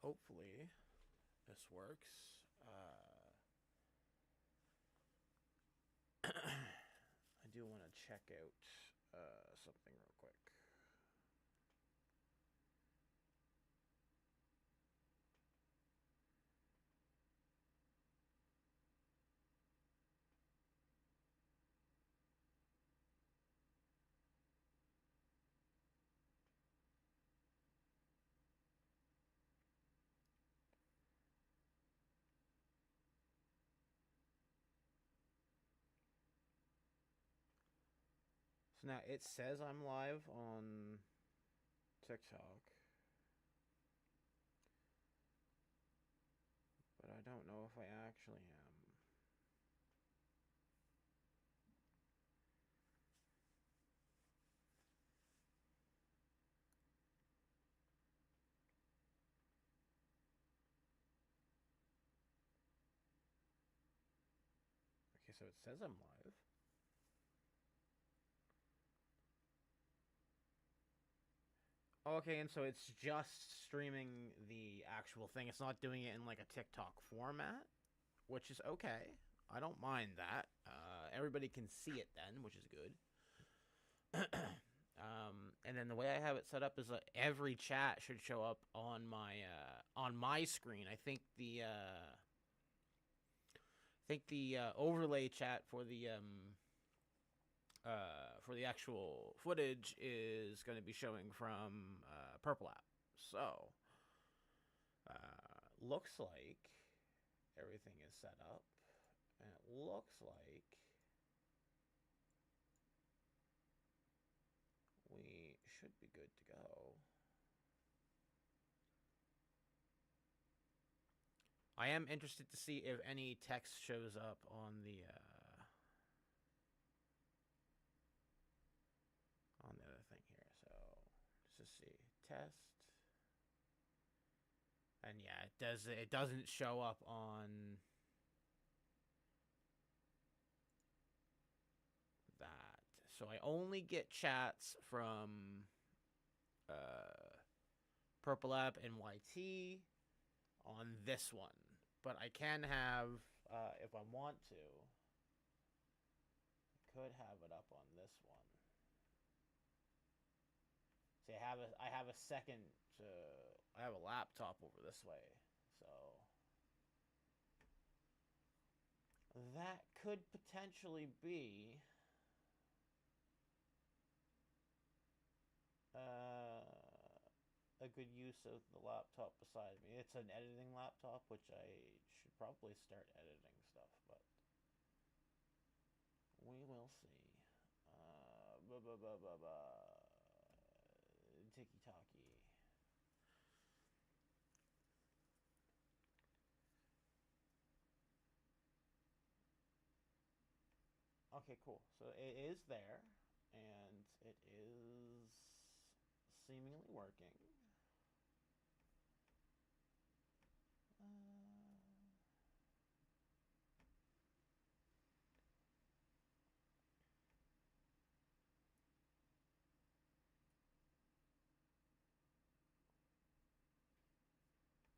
hopefully this works. I do want to check out something real quick. So now it says I'm live on TikTok, but I don't know if I actually am. Okay, so it says I'm live. Okay, and so it's just streaming the actual thing. It's not doing it in like a TikTok format, which is okay. I don't mind that. Everybody can see it then, which is good. And then the way I have it set up is every chat should show up on my screen. I think the overlay chat for the actual footage is going to be showing from Purple App. So looks like everything is set up, and it looks like we should be good to go. I am interested to see if any text shows up on the other thing here. So let's just see, test, and yeah, it does. It doesn't show up on that. So I only get chats from Purple App and YT on this one, but I can have, if I want to, I could have it up on this one. See, I have a second. I have a laptop over this way, so that could potentially be a good use of the laptop beside me. It's an editing laptop, which I should probably start editing stuff, but we will see. Tiki Taki. Okay, cool. So it is there, and it is seemingly working.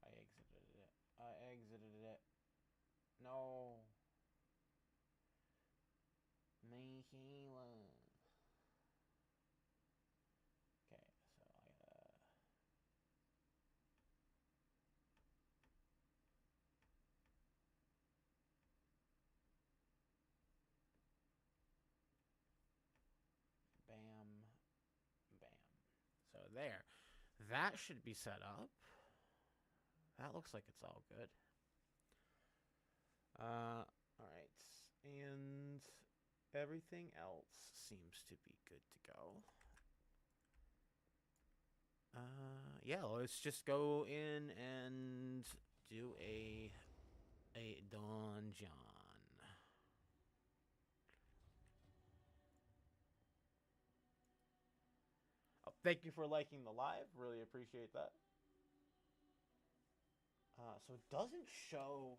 I exited it. I exited it. No. Mihila. Okay, so I gotta. Bam. Bam. So there. That should be set up. That looks like it's all good. Alright. And everything else seems to be good to go. Yeah, let's just go in and do a donjon. Oh, thank you for liking the live. Really appreciate that. So it doesn't show.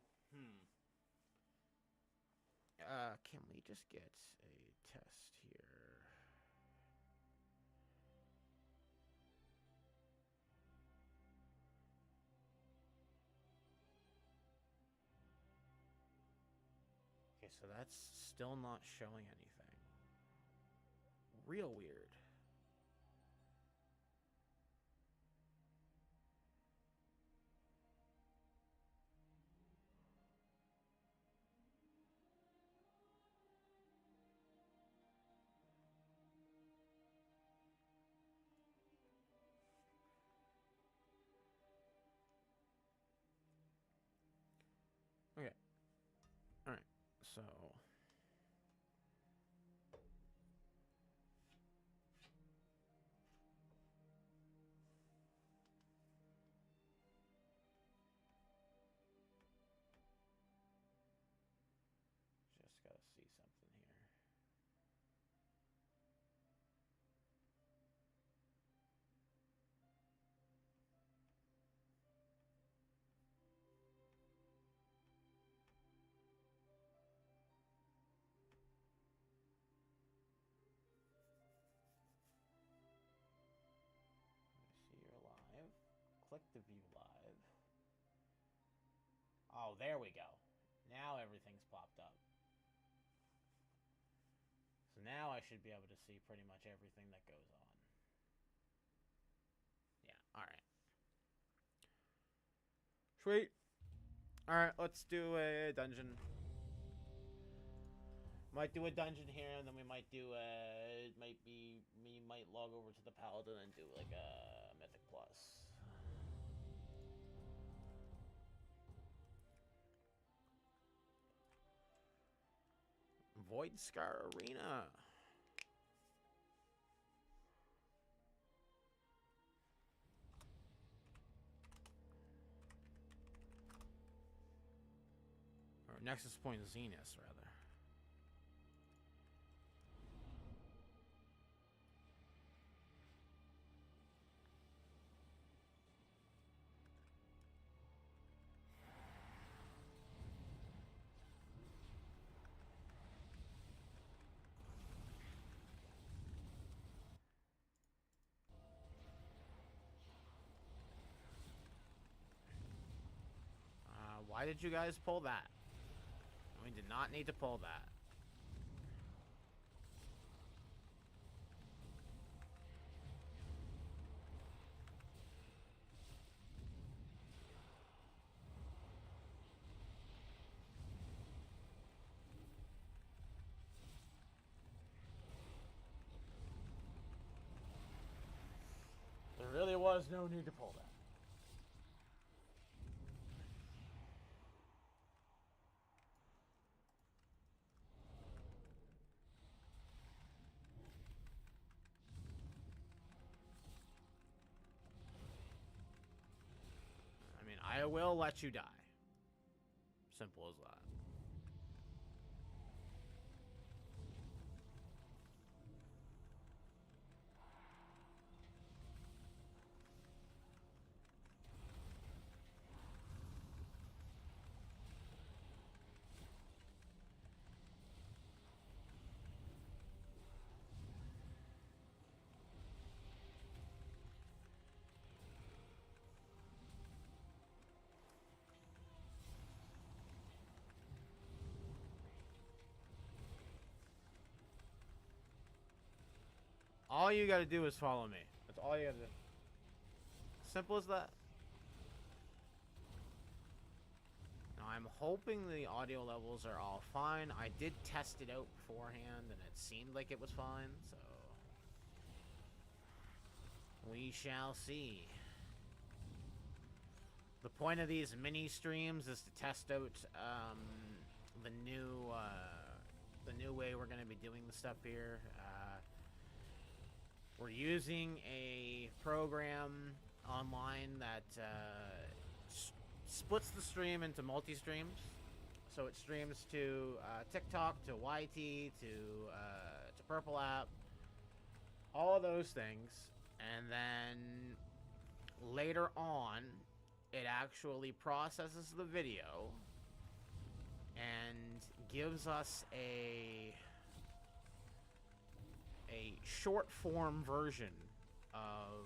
Can we just get a test here? so that's still not showing anything. Real weird. Okay. Alright, so... Just gotta see something here. See you're live. Click to view live. Oh, there we go. Now everything's popped up. So now I should be able to see pretty much everything that goes on. Yeah, alright. Sweet. Alright, let's do a dungeon. Might do a dungeon here, and then we might do a... We might log over to the Paladin and do like a Mythic Plus. Void Scar Arena. Or Nexus Point Zenith, rather. Why did you guys pull that? We did not need to pull that. There really was no need to pull that. I mean, I will let you die. Simple as that. All you gotta do is follow me. That's all you gotta do. Simple as that. Now, I'm hoping the audio levels are all fine. I did test it out beforehand, and it seemed like it was fine, so... we shall see. The point of these mini streams is to test out the new way we're gonna be doing the stuff here. We're using a program online that splits the stream into multi-streams. So it streams to TikTok, to YT, to Purple App, all of those things. And then later on, it actually processes the video and gives us a short form version of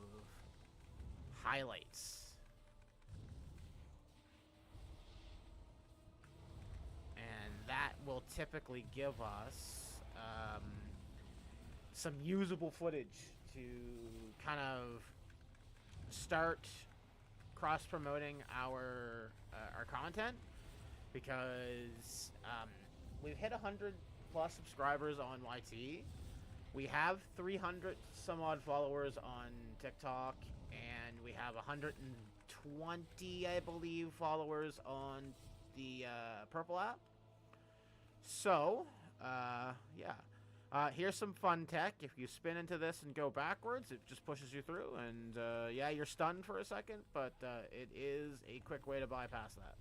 highlights. And that will typically give us some usable footage to kind of start cross-promoting our content, because we've hit 100 plus subscribers on YT. We have 300 some odd followers on TikTok, and we have 120, I believe, followers on the Purple app. So, yeah. Here's some fun tech. If you spin into this and go backwards, it just pushes you through, and yeah, you're stunned for a second, but it is a quick way to bypass that.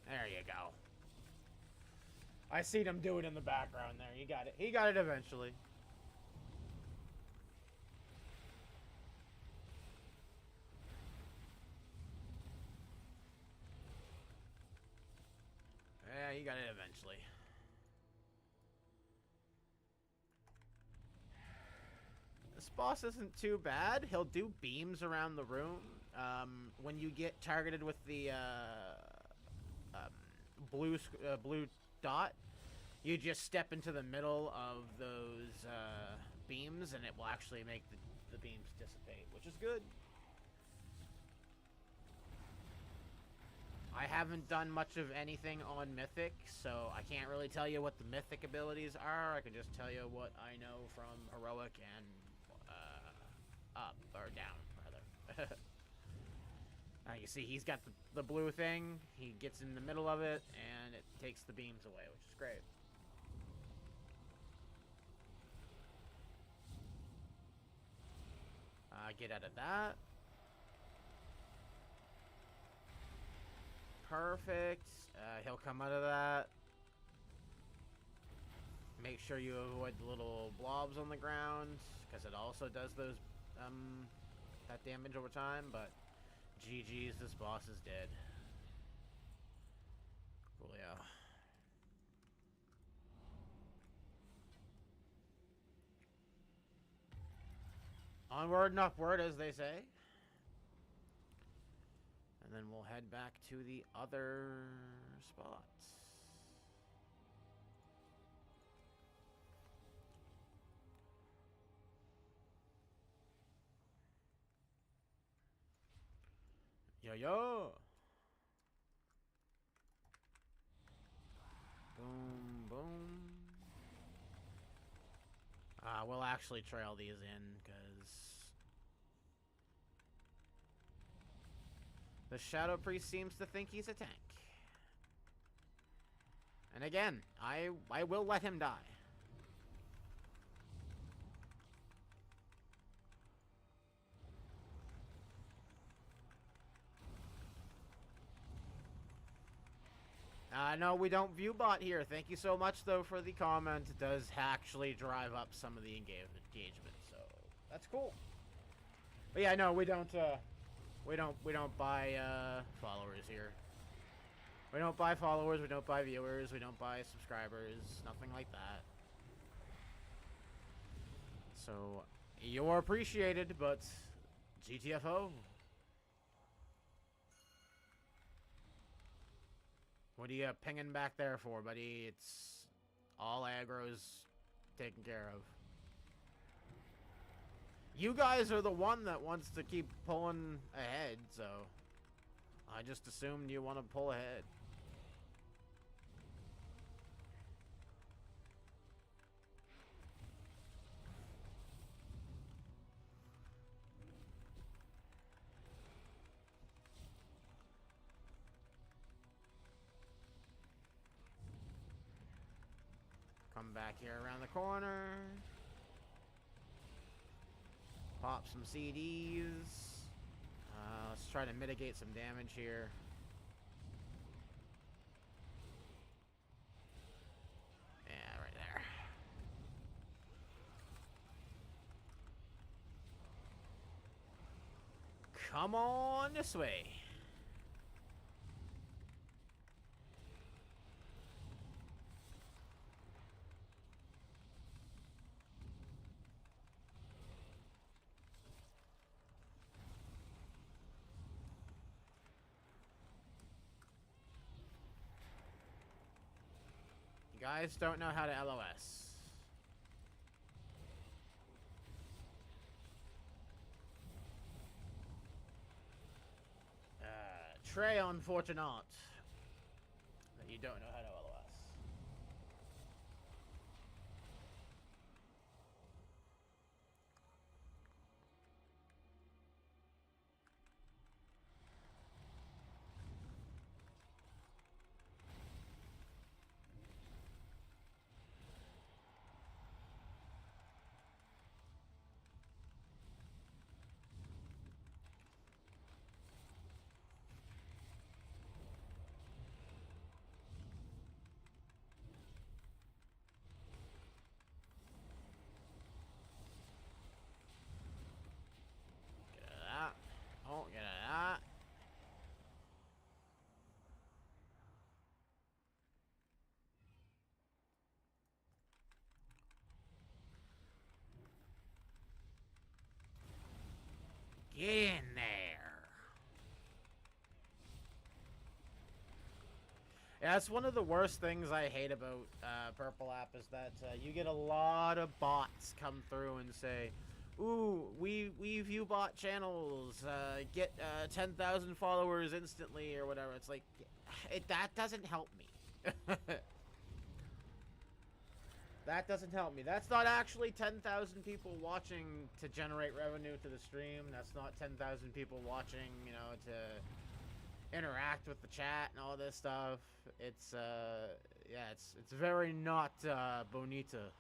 There you go. I seen him do it in the background there. He got it. He got it eventually. Yeah, he got it eventually. This boss isn't too bad. He'll do beams around the room. When you get targeted with the blue dot, you just step into the middle of those beams, and it will actually make the beams dissipate, which is good. I haven't done much of anything on Mythic, so I can't really tell you what the Mythic abilities are. I can just tell you what I know from Heroic and up, or down, rather. You see, he's got the blue thing. He gets in the middle of it, and it takes the beams away, which is great. Get out of that. Perfect. He'll come out of that. Make sure you avoid the little blobs on the ground, because it also does those that damage over time, but GG's, this boss is dead. Cool, yeah. Onward and upward, as they say. And then we'll head back to the other spots. Yo. Boom, boom. We'll actually trail these in, because the Shadow Priest seems to think he's a tank. And again, I will let him die. No, we don't view bot here. Thank you so much, though, for the comment. It does actually drive up some of the engagement, so that's cool. But yeah, no, we don't buy followers here. We don't buy followers. We don't buy viewers. We don't buy subscribers. Nothing like that. So you're appreciated, but GTFO. What are you pinging back there for, buddy? It's all aggro's taken care of. You guys are the one that wants to keep pulling ahead, so I just assumed you want to pull ahead. Come back here around the corner. Pop some CDs. Let's try to mitigate some damage here. Yeah, right there. Come on this way. You guys don't know how to LOS. Très unfortunate that you don't know how to LOS. Oh, get out of that. Get in there. Yeah, that's one of the worst things I hate about Purple App is that you get a lot of bots come through and say, ooh, we view bot channels, get 10,000 followers instantly or whatever. It's like, that doesn't help me. That doesn't help me. That's not actually 10,000 people watching to generate revenue to the stream. That's not 10,000 people watching, you know, to interact with the chat and all this stuff. It's, yeah, it's very not, bonita.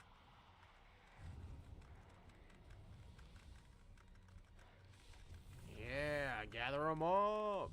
Yeah, gather them up.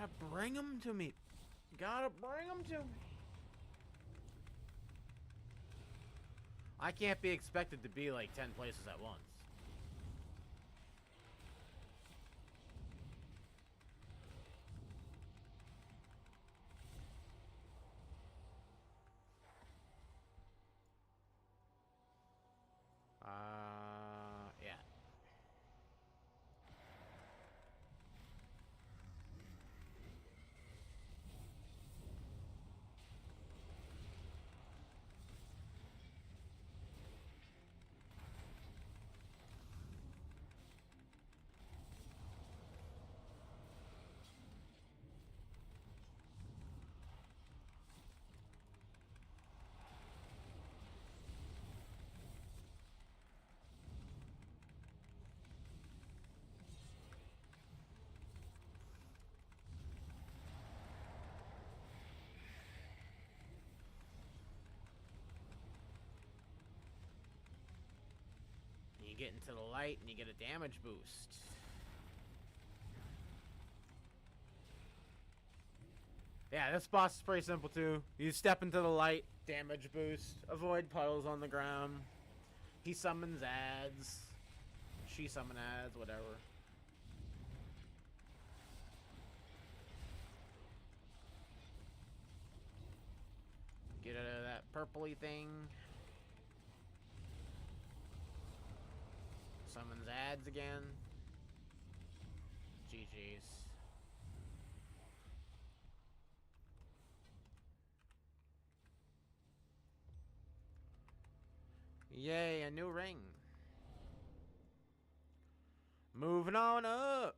Gotta bring them to me. Gotta bring them to me. I can't be expected to be like 10 places at once. Yeah. You get into the light and you get a damage boost. Yeah, this boss is pretty simple too. You step into the light, damage boost, avoid puddles on the ground. He summons ads. She summons ads, whatever. Get out of that purpley thing. Summons ads again. GG's. Yay, a new ring. Moving on up.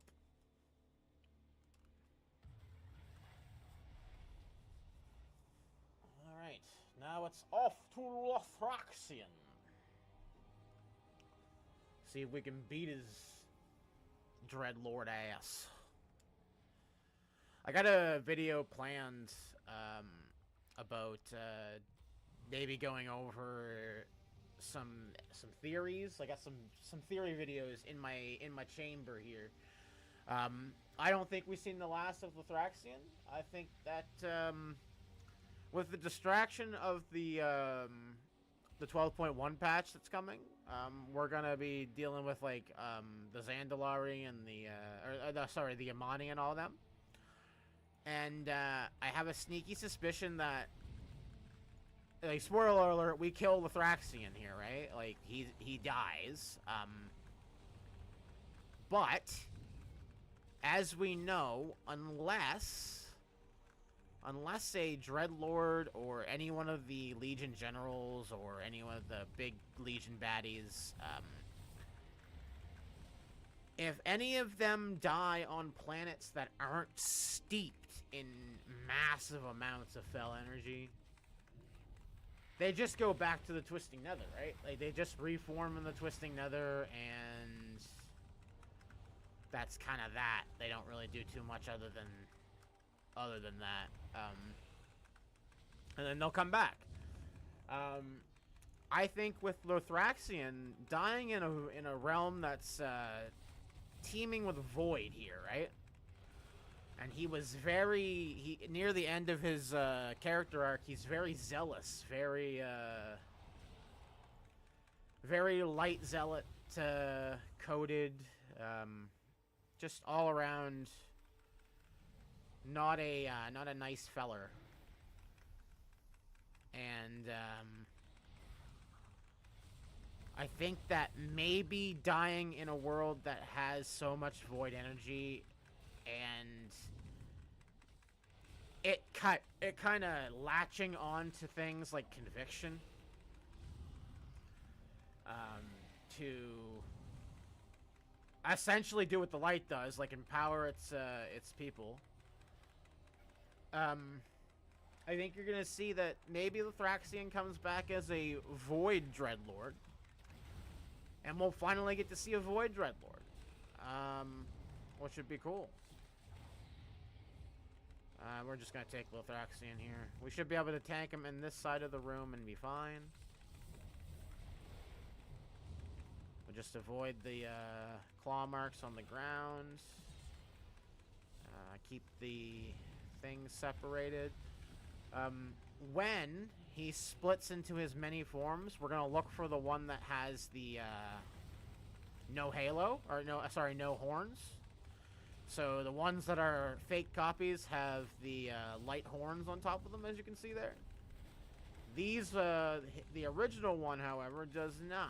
Alright, now it's off to Lothraxion. See if we can beat his Dreadlord ass. I got a video planned about maybe going over some theories. I got some theory videos in my chamber here. I don't think we've seen the last of Lothraxion. I think that with the distraction of the 12.1 patch that's coming, we're gonna be dealing with like the Zandalari and the Amani and all of them. And I have a sneaky suspicion that, like, spoiler alert, we kill Lothraxion here, right? Like, he dies. But as we know, unless a Dreadlord or any one of the Legion generals or any one of the big Legion baddies, if any of them die on planets that aren't steeped in massive amounts of fell energy, they just go back to the Twisting Nether, right? Like, they just reform in the Twisting Nether, and that's kind of that. They don't really do too much other than that. And then they'll come back. I think with Lothraxion dying in a realm that's teeming with void here, right? And he was near the end of his character arc, he's very zealous, very light zealot coded, just all around not a nice feller. And I think that maybe dying in a world that has so much void energy and it kind of latching on to things like conviction to essentially do what the light does, like empower its people. I think you're gonna see that maybe Lothraxion comes back as a Void Dreadlord, and we'll finally get to see a Void Dreadlord, which would be cool. We're just gonna take Lothraxion here. We should be able to tank him in this side of the room and be fine. We'll just avoid the claw marks on the ground. Keep the things separated. When he splits into his many forms, we're gonna look for the one that has the no halo, or no horns. So the ones that are fake copies have the light horns on top of them, as you can see there. These, the original one, however, does not.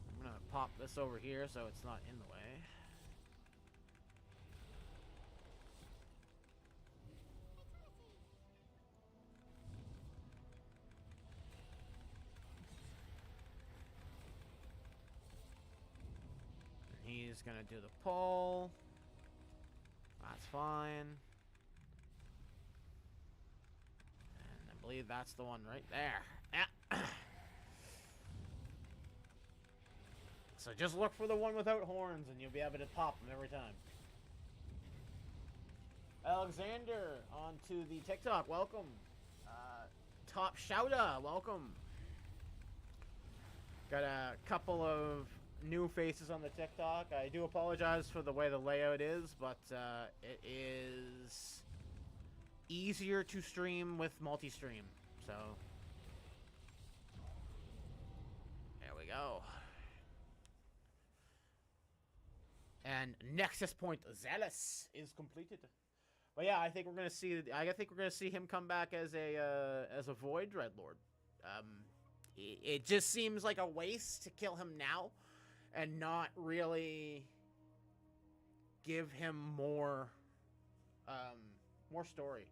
I'm gonna pop this over here so it's not in the way. He's gonna do the pull. That's fine. And I believe that's the one right there. Yeah. So just look for the one without horns and you'll be able to pop them every time. Alexander, onto the TikTok, welcome. Top Shouta, welcome. Got a couple of new faces on the TikTok. I do apologize for the way the layout is, but it is easier to stream with multi-stream. So there we go. And Nexus Point Zealous is completed. But yeah, I think we're gonna see him come back as a Void Dreadlord. It just seems like a waste to kill him now, and not really give him um, more story.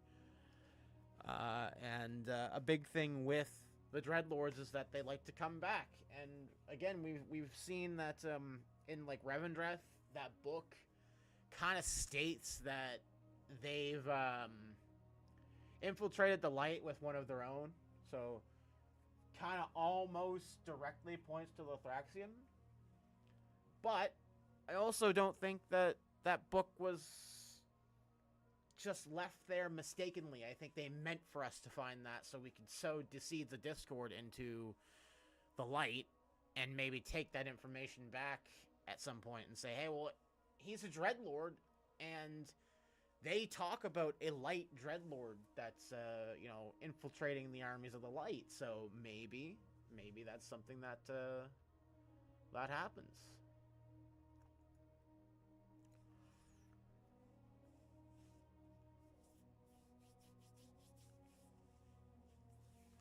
And a big thing with the Dreadlords is that they like to come back. And again, we've seen that in like Revendreth, that book kind of states that they've infiltrated the light with one of their own. So kind of almost directly points to Lothraxion. But I also don't think that that book was just left there mistakenly. I think they meant for us to find that so we could sow seeds of discord into the light and maybe take that information back at some point and say, hey, well, he's a Dreadlord, and they talk about a light Dreadlord that's, infiltrating the armies of the light. So maybe that's something that that happens.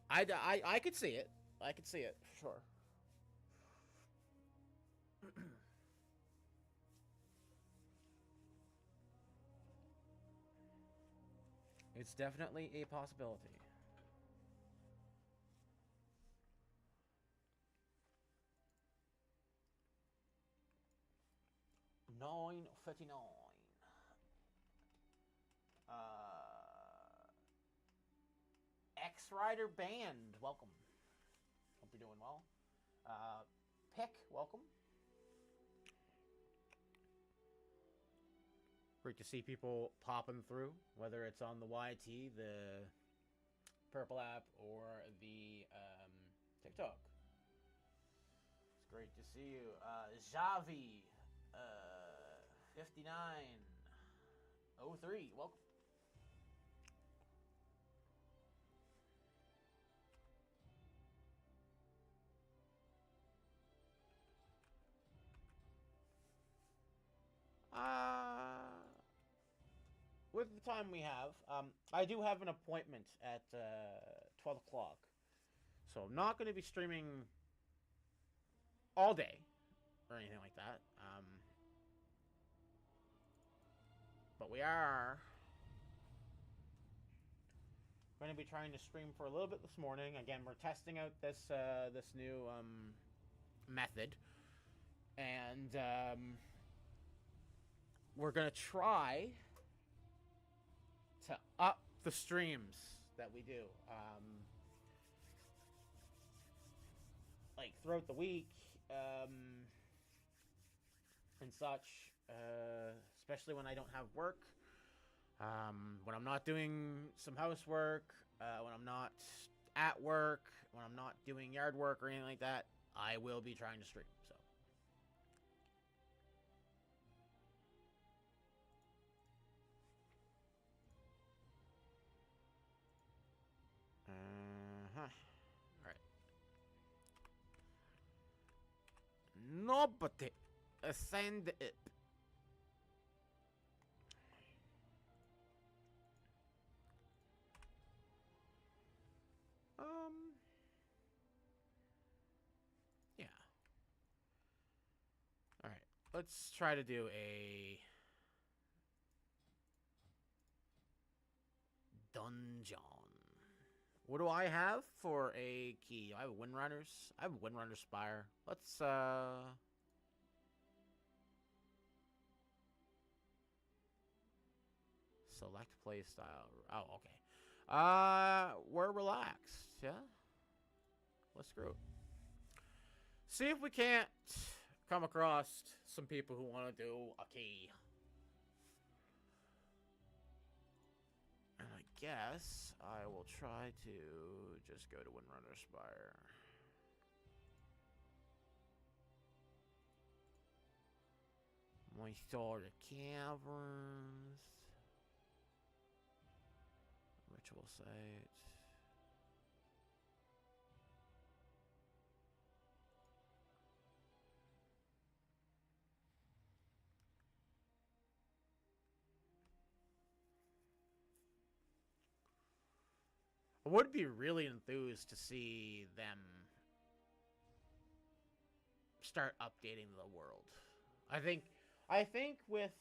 I could see it. I could see it, for sure. It's definitely a possibility. $9.59. X-Rider Band, welcome. Hope you're doing well. Pick, welcome. Great to see people popping through, whether it's on the YT, the Purple app, or the TikTok. It's great to see you. Javi, 5903, welcome. With the time we have, I do have an appointment at 12 o'clock. So I'm not going to be streaming all day or anything like that. But we are going to be trying to stream for a little bit this morning. Again, we're testing out this this new method. And we're going to try to up the streams that we do. Like throughout the week and such, especially when I don't have work, when I'm not doing some housework, when I'm not at work, when I'm not doing yard work or anything like that, I will be trying to stream. So alright. Nobody send it. Yeah. Alright. Let's try to do a dungeon. What do I have for a key? I have Windrunners. I have Windrunner Spire. Let's select playstyle. Oh, okay. We're relaxed, yeah? Let's screw it. See if we can't come across some people who want to do a key. And I guess I will try to just go to Windrunner Spire. Moisture Caverns. Ritual Site. I would be really enthused to see them start updating the world. I think with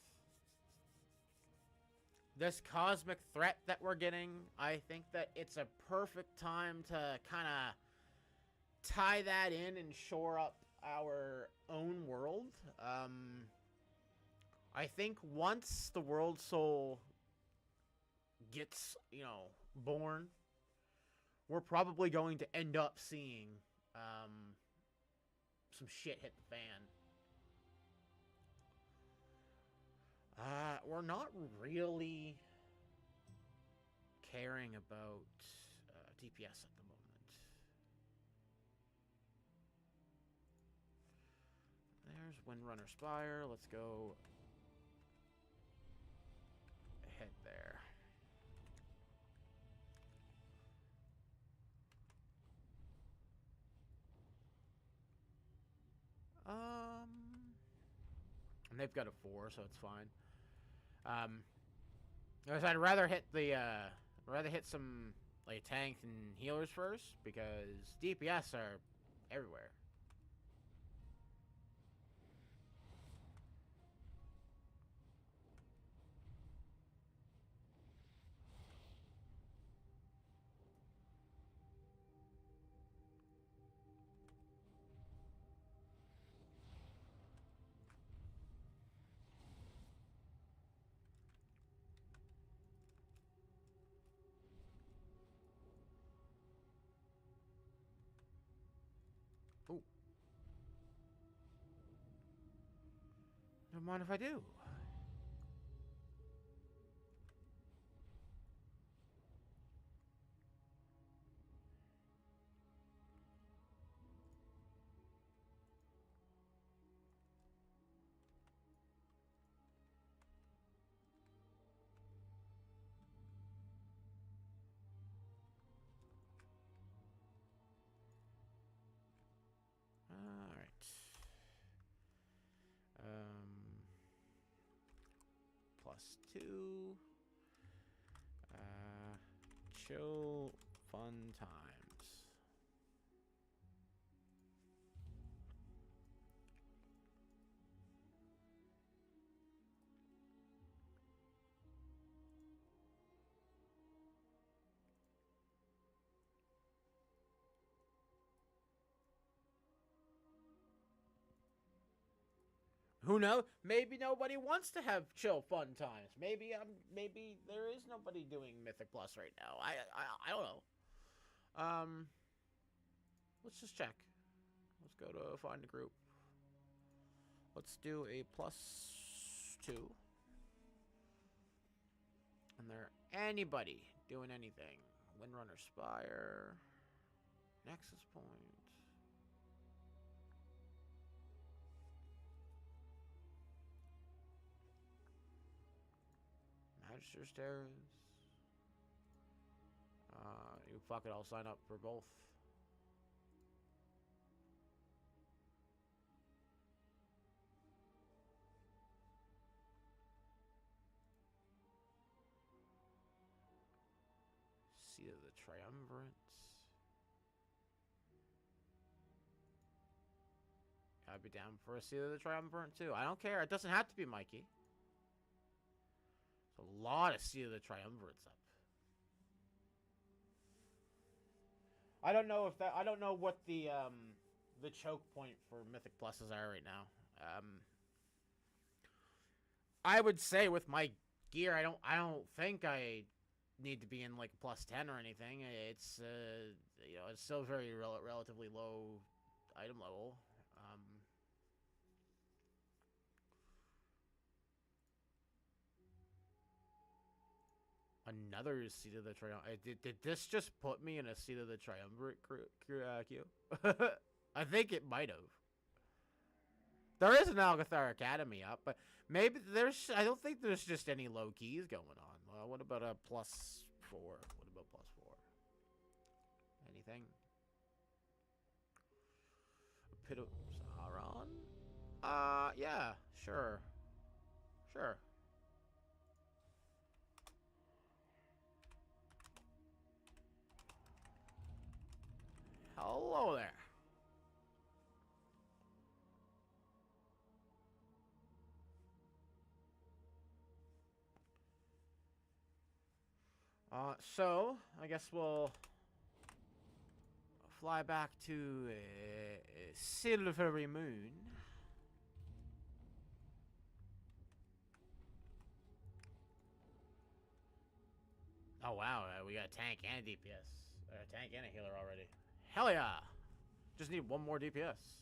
this cosmic threat that we're getting, I think that it's a perfect time to kind of tie that in and shore up our own world. I think once the World Soul gets, born, we're probably going to end up seeing some shit hit the fan. We're not really caring about DPS at the moment. There's Windrunner Spire. Let's go head there. And they've got a 4, so it's fine. I'd rather hit some like tank and healers first because DPS are everywhere. Ooh. Don't mind if I do. Alright. +2. Chill fun times. Who knows? Maybe nobody wants to have chill fun times. Maybe there is nobody doing Mythic Plus right now. I don't know. Let's just check. Let's go to find a group. Let's do a +2. And there anybody doing anything? Windrunner Spire, Nexus Point. Magister Stairs. You fuck it, I'll sign up for both. Seat of the Triumvirates. I'd be down for a Seat of the Triumvirate too. I don't care. It doesn't have to be Mikey. There's a lot of Seat of the Triumvirates up. I don't know what the choke point for Mythic Pluses are right now. I would say with my gear, I don't think I need to be in like +10 or anything. It's it's still very relatively low item level. Another Seat of the Triumvirate. Did this just put me in a Seat of the Triumvirate queue? I think it might have. There is an Algathar Academy up, but maybe there's... I don't think there's just any low keys going on. What about a +4? What about +4? Anything? A Pit of Sauron? Yeah, sure. Sure. Hello there. So I guess we'll fly back to Silvery Moon. Oh wow, we got a tank and a DPS. A tank and a healer already. Hell yeah! Just need one more DPS.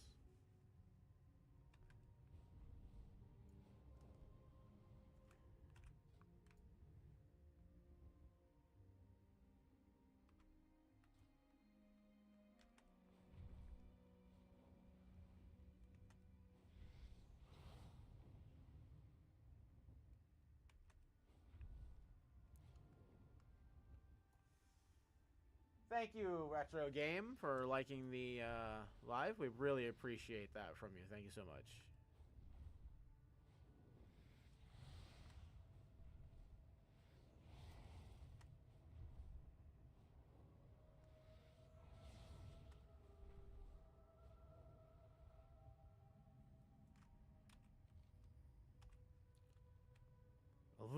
Thank you, Retro Game, for liking the live. We really appreciate that from you. Thank you so much.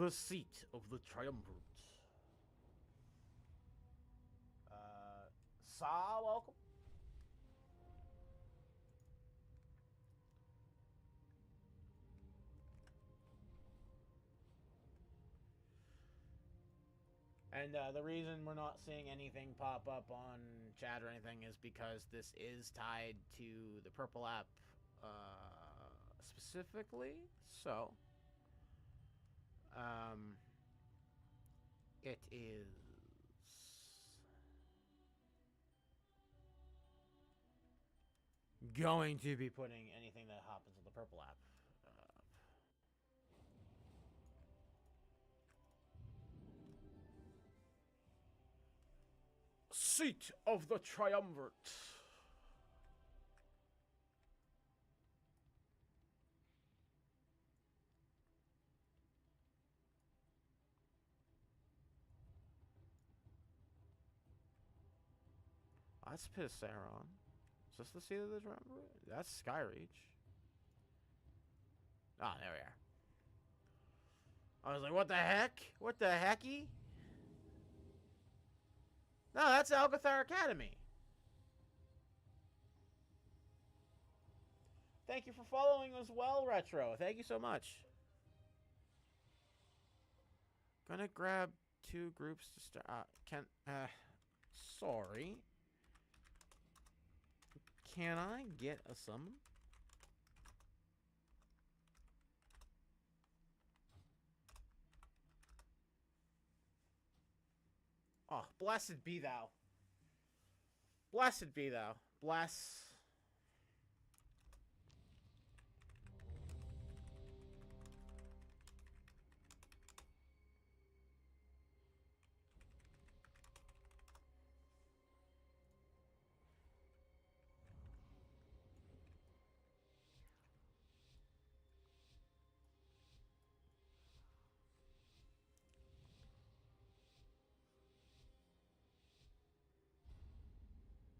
The seat of the triumvirate. Saw, welcome. And the reason we're not seeing anything pop up on chat or anything is because this is tied to the Purple app specifically. So, it is going to be putting anything that happens on the Purple app. Seat of the Triumvirate. That's Pissaron. Is this the seat of the Triumvirate? That's Skyreach. Ah, there we are. I was like, what the heck? What the hecky? No, that's Algathar Academy. Thank you for following as well, Retro. Thank you so much. Gonna grab 2 groups to start. Sorry. Can I get a summon? Oh, blessed be thou. Blessed be thou. Bless.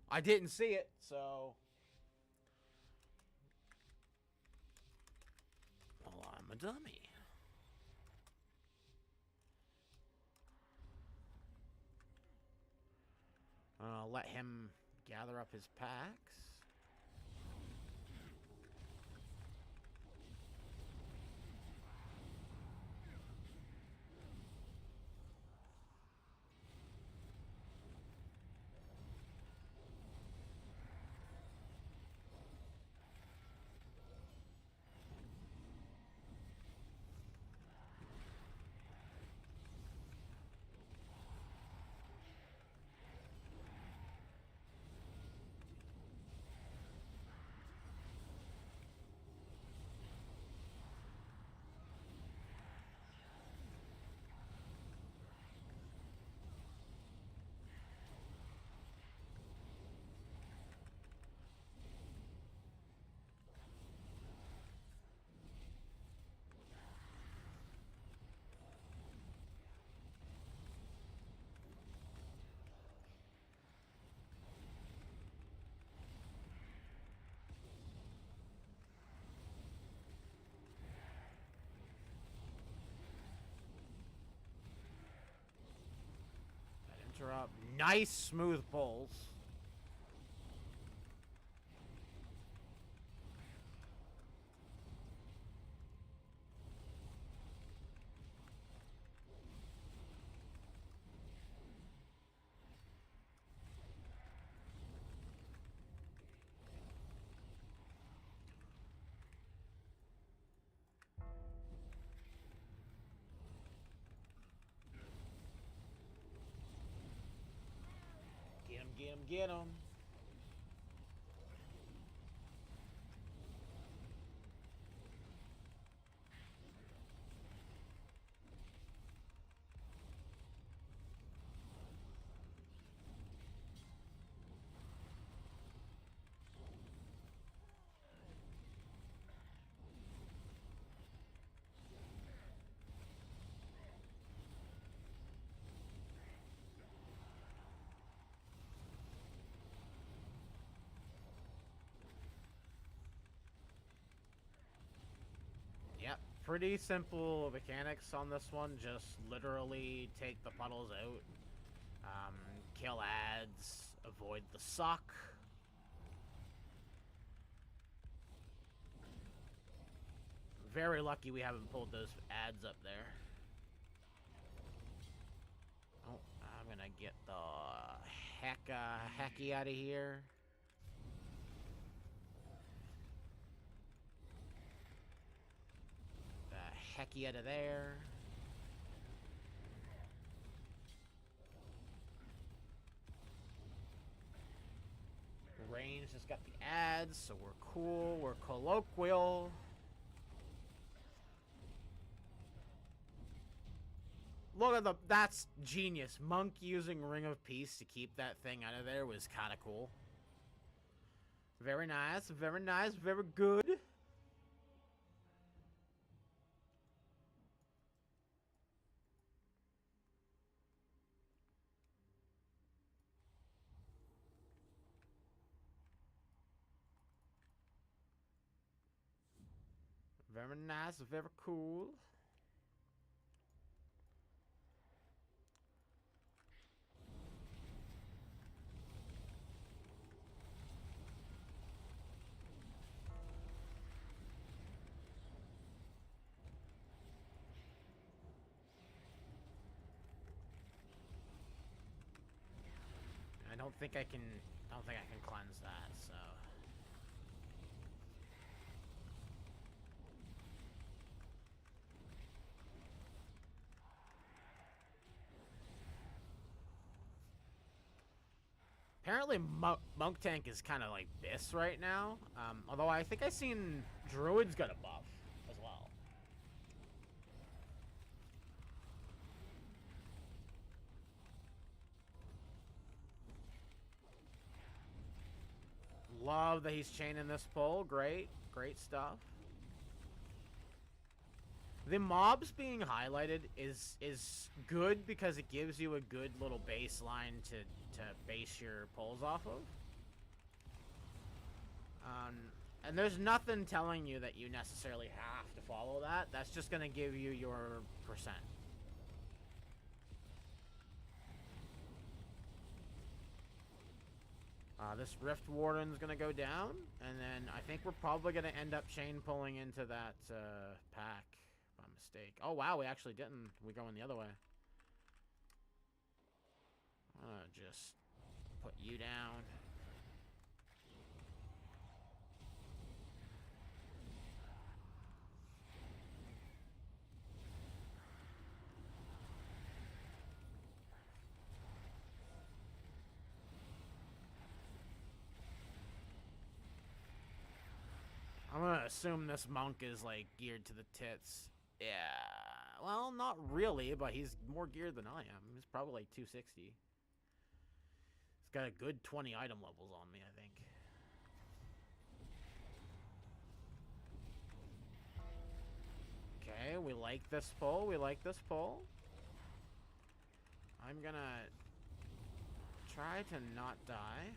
I didn't see it, so... Well, I'm a dummy. I'll let him gather up his packs. Nice smooth pulls. Get him, get him, get him. Yep, pretty simple mechanics on this one. Just literally take the puddles out, kill ads, avoid the suck. Very lucky we haven't pulled those ads up there. Oh, I'm gonna get the hecky out of here. Hecky out of there. Range has got the ads, so we're cool. We're colloquial. Look at that's genius. Monk using Ring of Peace to keep that thing out of there was kind of cool. Very nice, very nice, very good. Very nice, very cool. I don't think I can cleanse that, so. Apparently, Monk Tank is kind of like this right now. Although I think I seen Druid's got a buff as well. Love that he's chaining this pull. Great, great stuff. The mobs being highlighted is good because it gives you a good little baseline to base your pulls off of. And there's nothing telling you that you necessarily have to follow that. That's just going to give you your percent. This Rift Warden's going to go down, and then I think we're probably going to end up chain pulling into that pack by mistake. Oh, wow, we actually didn't. We're going the other way. Just put you down. I'm gonna assume this monk is, like, geared to the tits. Yeah, well, not really, but he's more geared than I am. He's probably, like, 260. He's got a good 20 item levels on me, I think. Okay, we like this pull. We like this pull. I'm gonna try to not die.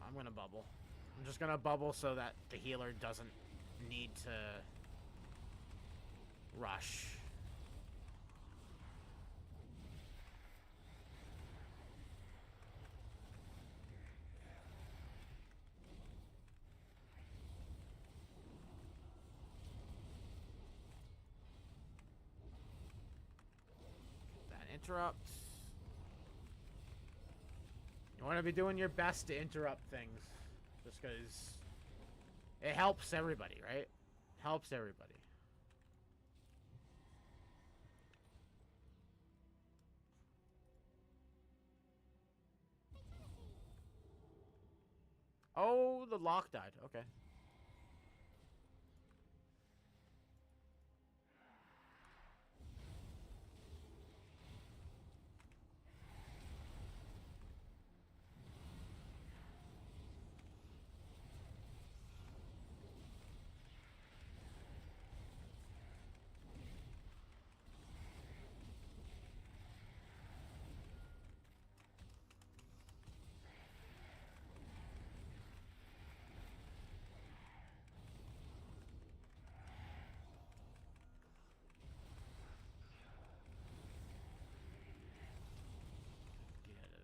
I'm gonna bubble. I'm just gonna bubble so that the healer doesn't need to rush. That interrupts. You want to be doing your best to interrupt things. Just because it helps everybody, right? Helps everybody. Oh, the lock died. Okay.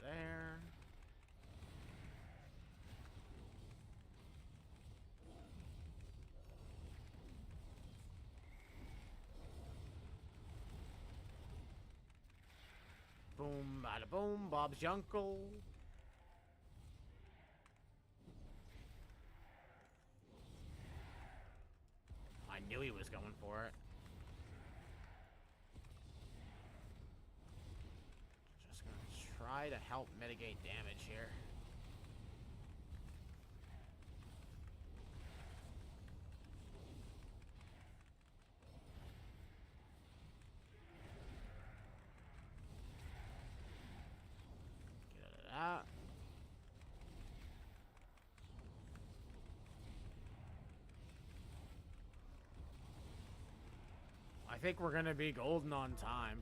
There. Boom, bada boom, Bob's your uncle. I knew he was going for it. Just gonna try to help mitigate damage here. Get out of that. I think we're gonna be golden on time.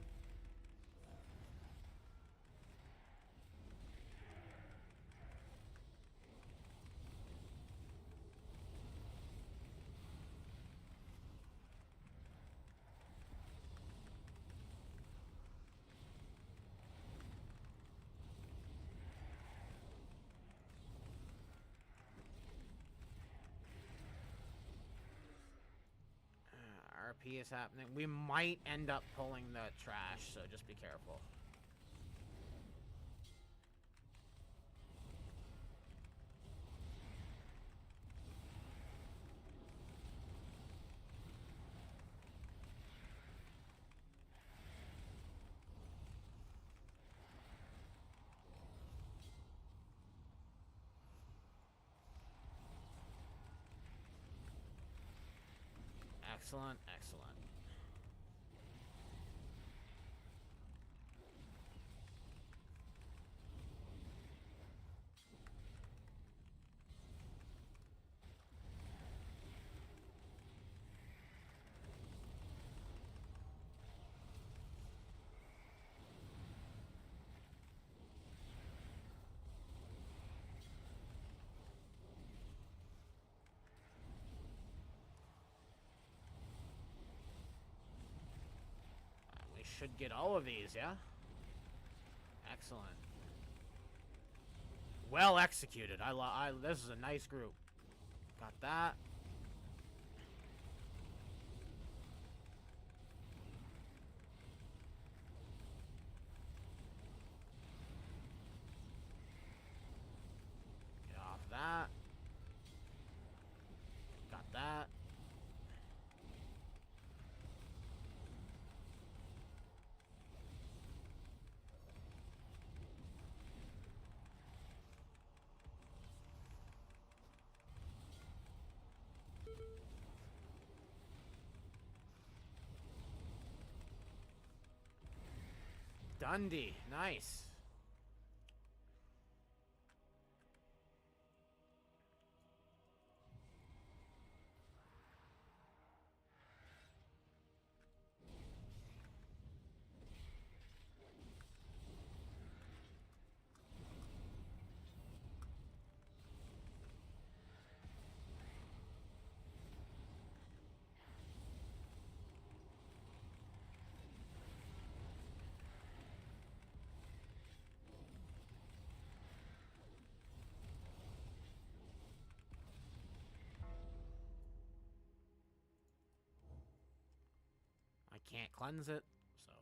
RP is happening. We might end up pulling the trash, so just be careful. Excellent, excellent. We should get all of these, yeah? Excellent. Well executed. This is a nice group. Got that. Get off that. Got that. Dundee. Nice. can't cleanse it, so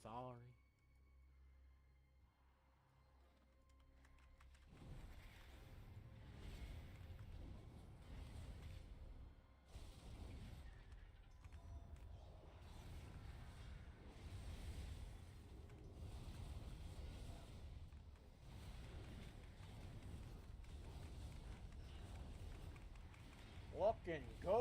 sorry. Looking good.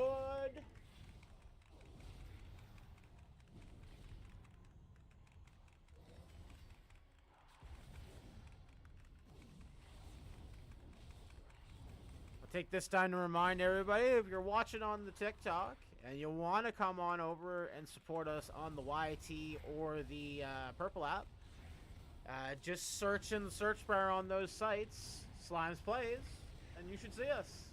I'll take this time to remind everybody, if you're watching on the TikTok and you want to come on over and support us on the YT or the Purple app, just search in the search bar on those sites, Slimesplays, and you should see us.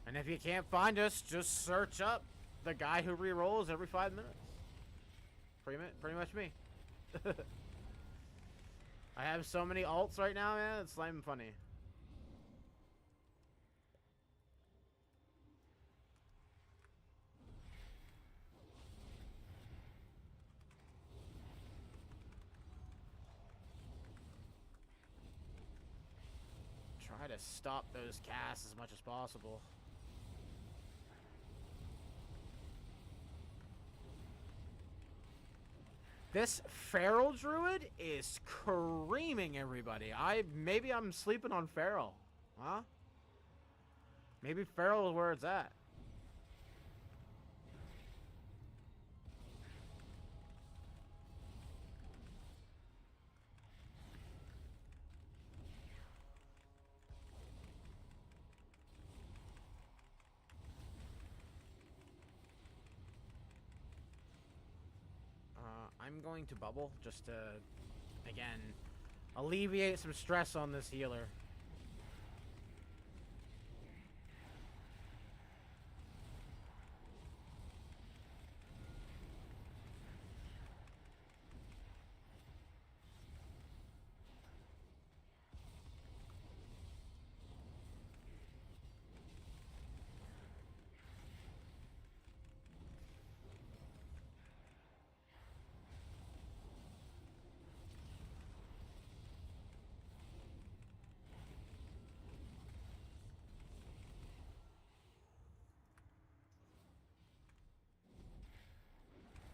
And if you can't find us, just search up the guy who re-rolls every 5 minutes. Pretty much me. I have so many alts right now, man. It's not even funny. Try to stop those casts as much as possible. This Feral Druid is creaming everybody. Maybe I'm sleeping on Feral. Huh? Maybe Feral is where it's at. I'm going to bubble just to, again, alleviate some stress on this healer.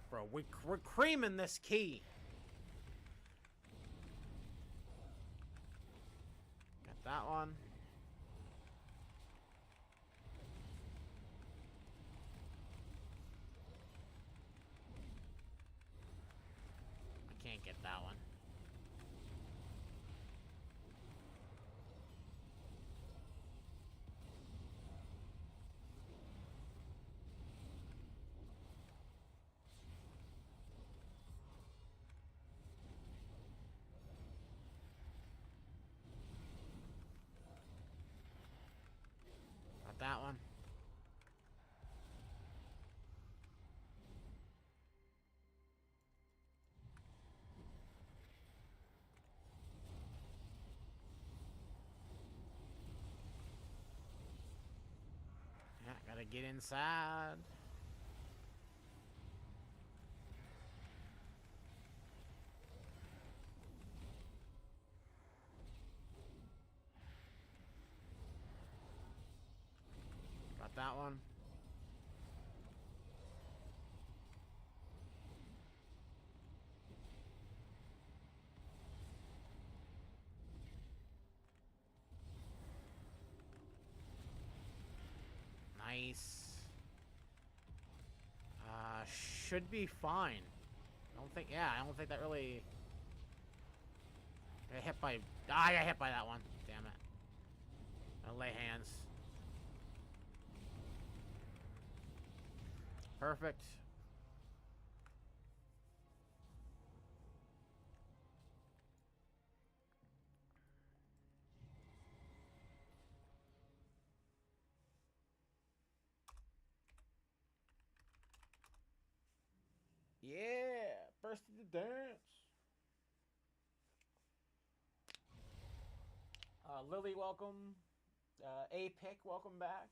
Bro, we're creaming this key. Got that one. I can't get that one. That one. Yeah, gotta get inside. Got that one. Nice. Should be fine. I don't think that really... I got hit by... I got hit by that one. Damn it. I'll lay hands. Perfect. first to the dance. Lily, welcome. A-Pick, welcome back.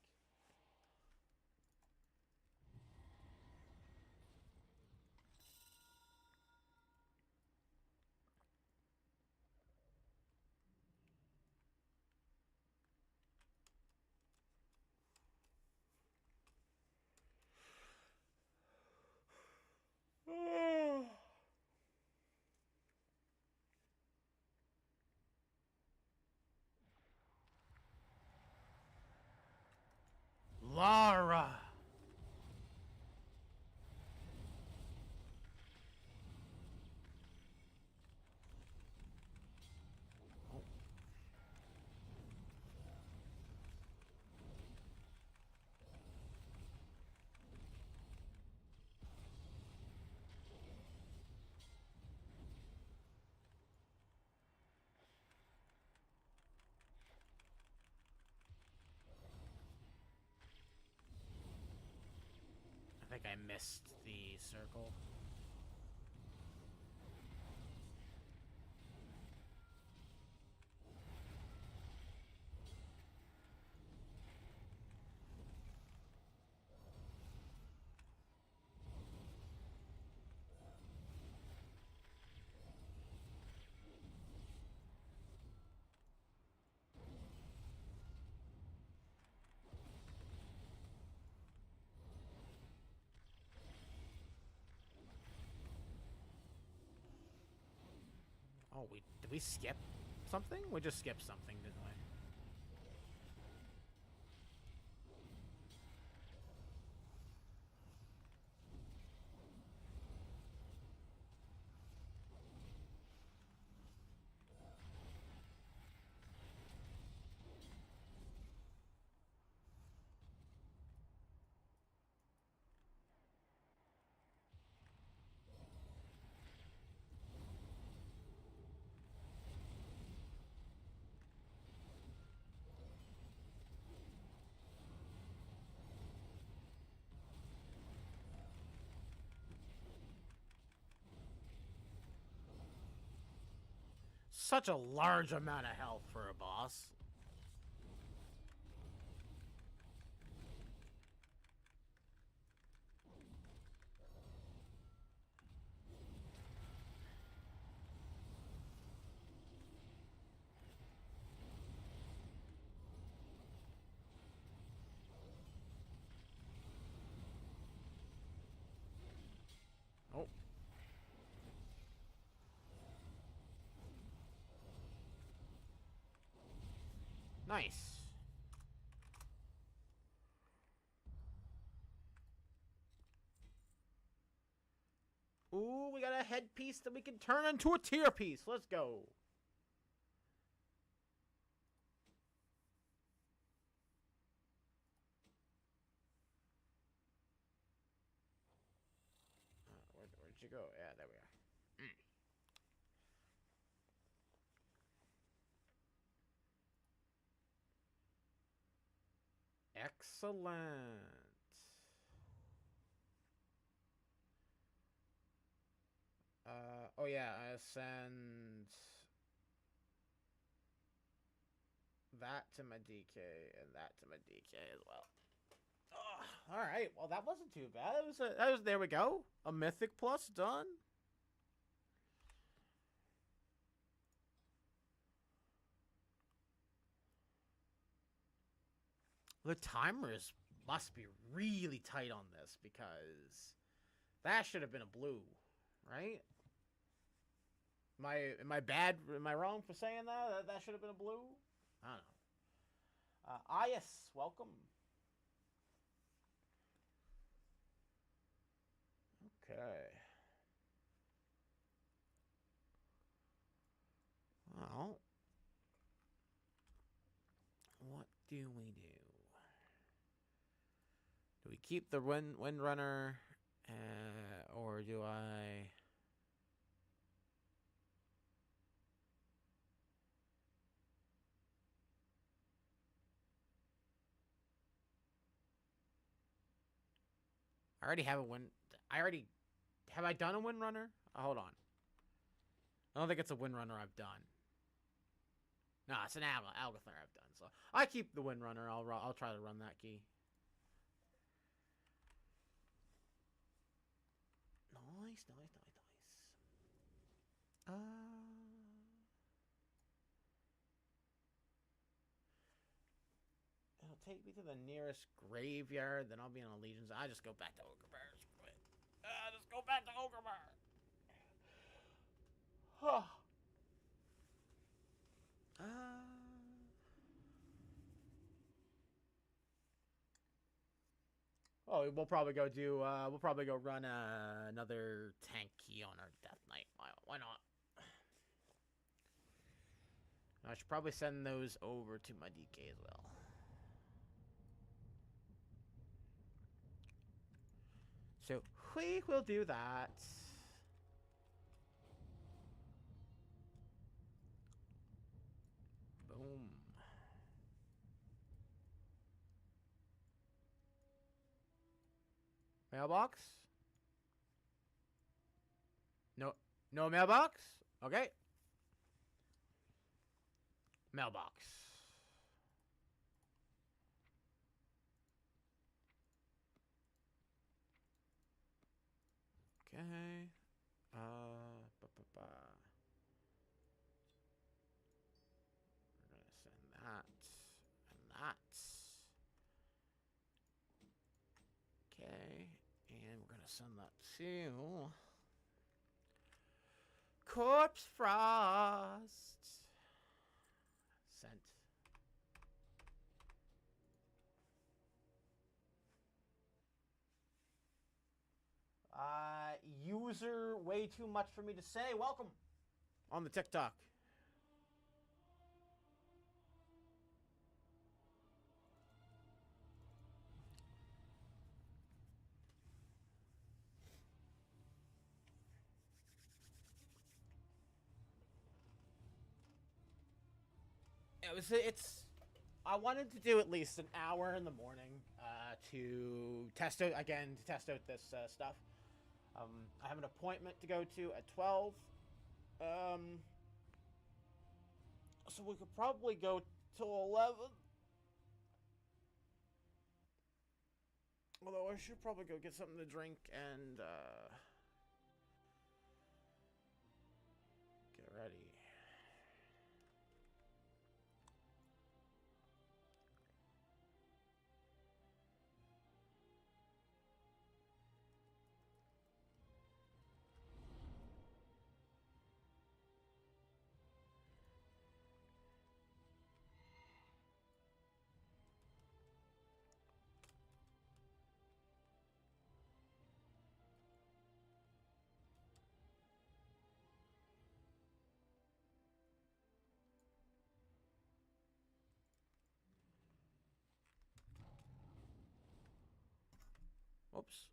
Lara. I think I missed the circle. Oh, did we skip something? We just skipped something, didn't we? Such a large amount of health for a boss. Oh. Nice. Ooh, we got a headpiece that we can turn into a tier piece. Let's go. Where'd you go? Yeah, there we are. Excellent. Oh yeah, I send that to my DK and that to my DK as well. Oh, all right. Well, that wasn't too bad. That was there we go. A mythic plus done. The timers must be really tight on this because that should have been a blue, right? Am I bad? Am I wrong for saying that? That should have been a blue? I don't know. Ayas, welcome. Okay. Well, what do we do? Do we keep the Windrunner, or do I? I already have a win. I already Have I done a Windrunner? Hold on. I don't think it's a Windrunner I've done. No, it's an Algothair I've done. So I keep the Windrunner. I'll try to run that key. Nice. It'll take me to the nearest graveyard. Then I'll be in Allegiance. I just go back to Ogre Bears. Just go back to Ogre Bear. Oh, we'll probably go do. We'll probably go run another tank key on our Death Knight. Why not? I should probably send those over to my DK as well. So we will do that. Boom. Mailbox? No mailbox? Okay. Mailbox. Okay. We're gonna send that and that. Okay, and we're gonna send that to Corpse Frost. Sent. User, way too much for me to say. Welcome on the TikTok. I wanted to do at least an hour in the morning to test out this stuff. I have an appointment to go to at 12. So we could probably go till 11. Although I should probably go get something to drink and get ready. Oops.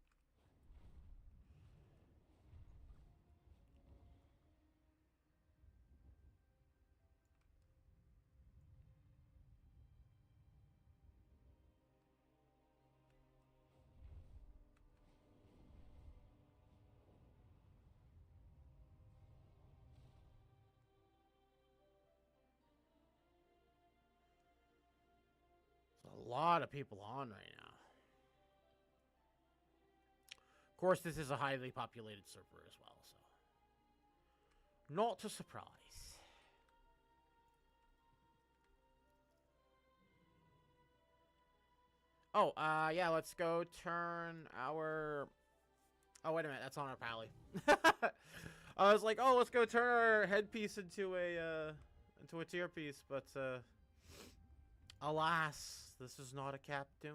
There's a lot of people on right now. Of course, this is a highly populated server as well, so not a surprise. Oh, yeah, let's go turn our... Oh, wait a minute, that's on our pally. I was like, oh, let's go turn our headpiece into a tier piece, but, alas, this is not a cap tune.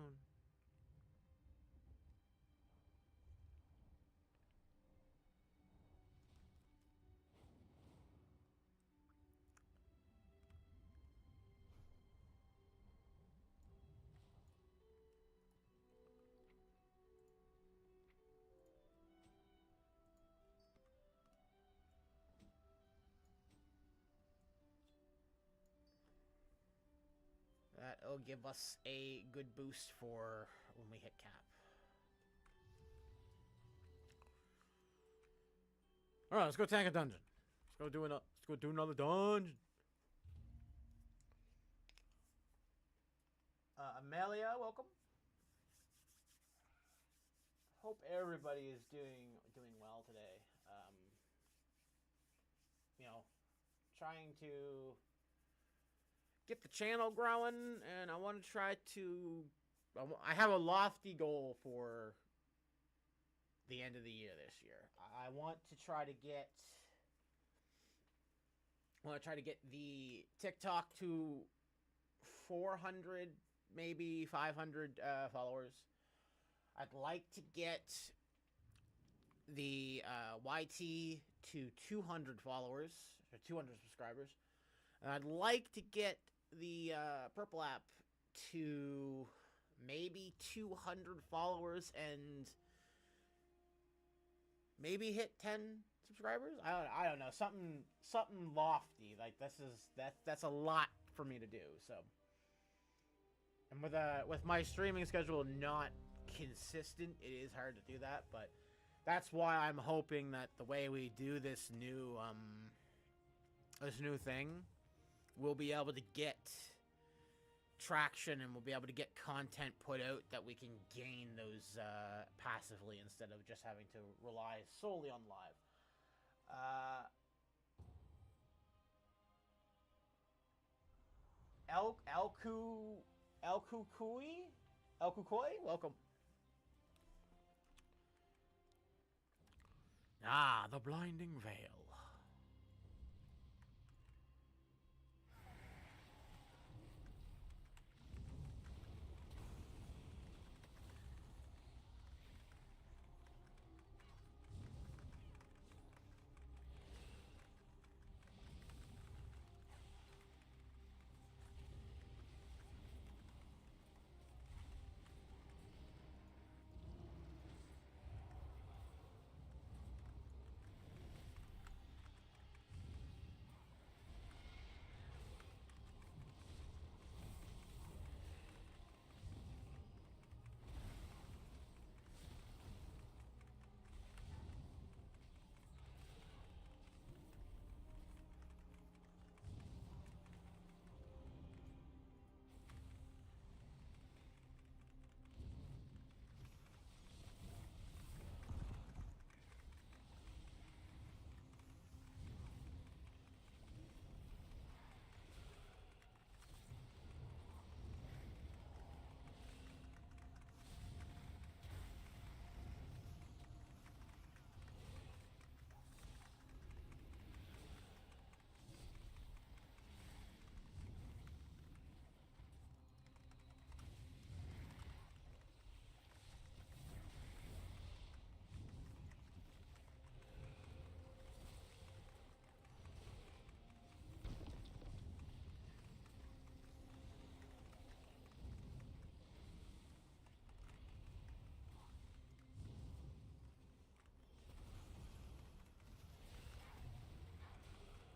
That'll give us a good boost for when we hit cap. All right, let's go tank a dungeon. Let's go do another dungeon. Amelia, welcome. Hope everybody is doing well today. You know, trying to get the channel growing, and I want to try to. I have a lofty goal for the end of the year this year. I want to try to get. I want to try to get the TikTok to 400, maybe 500 followers. I'd like to get the YT to 200 followers, or 200 subscribers. And I'd like to get the Purple app to maybe 200 followers and maybe hit 10 subscribers. I don't know, something lofty. Like that's a lot for me to do. So, and with my streaming schedule not consistent, it is hard to do that. But that's why I'm hoping that the way we do this new thing, we'll be able to get traction and we'll be able to get content put out that we can gain those passively instead of just having to rely solely on live. Elkukoi, welcome. Ah, the blinding veil.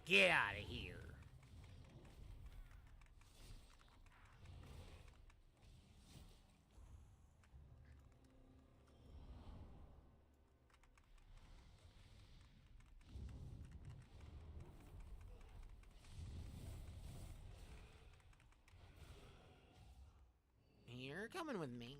Get out of here. You're coming with me.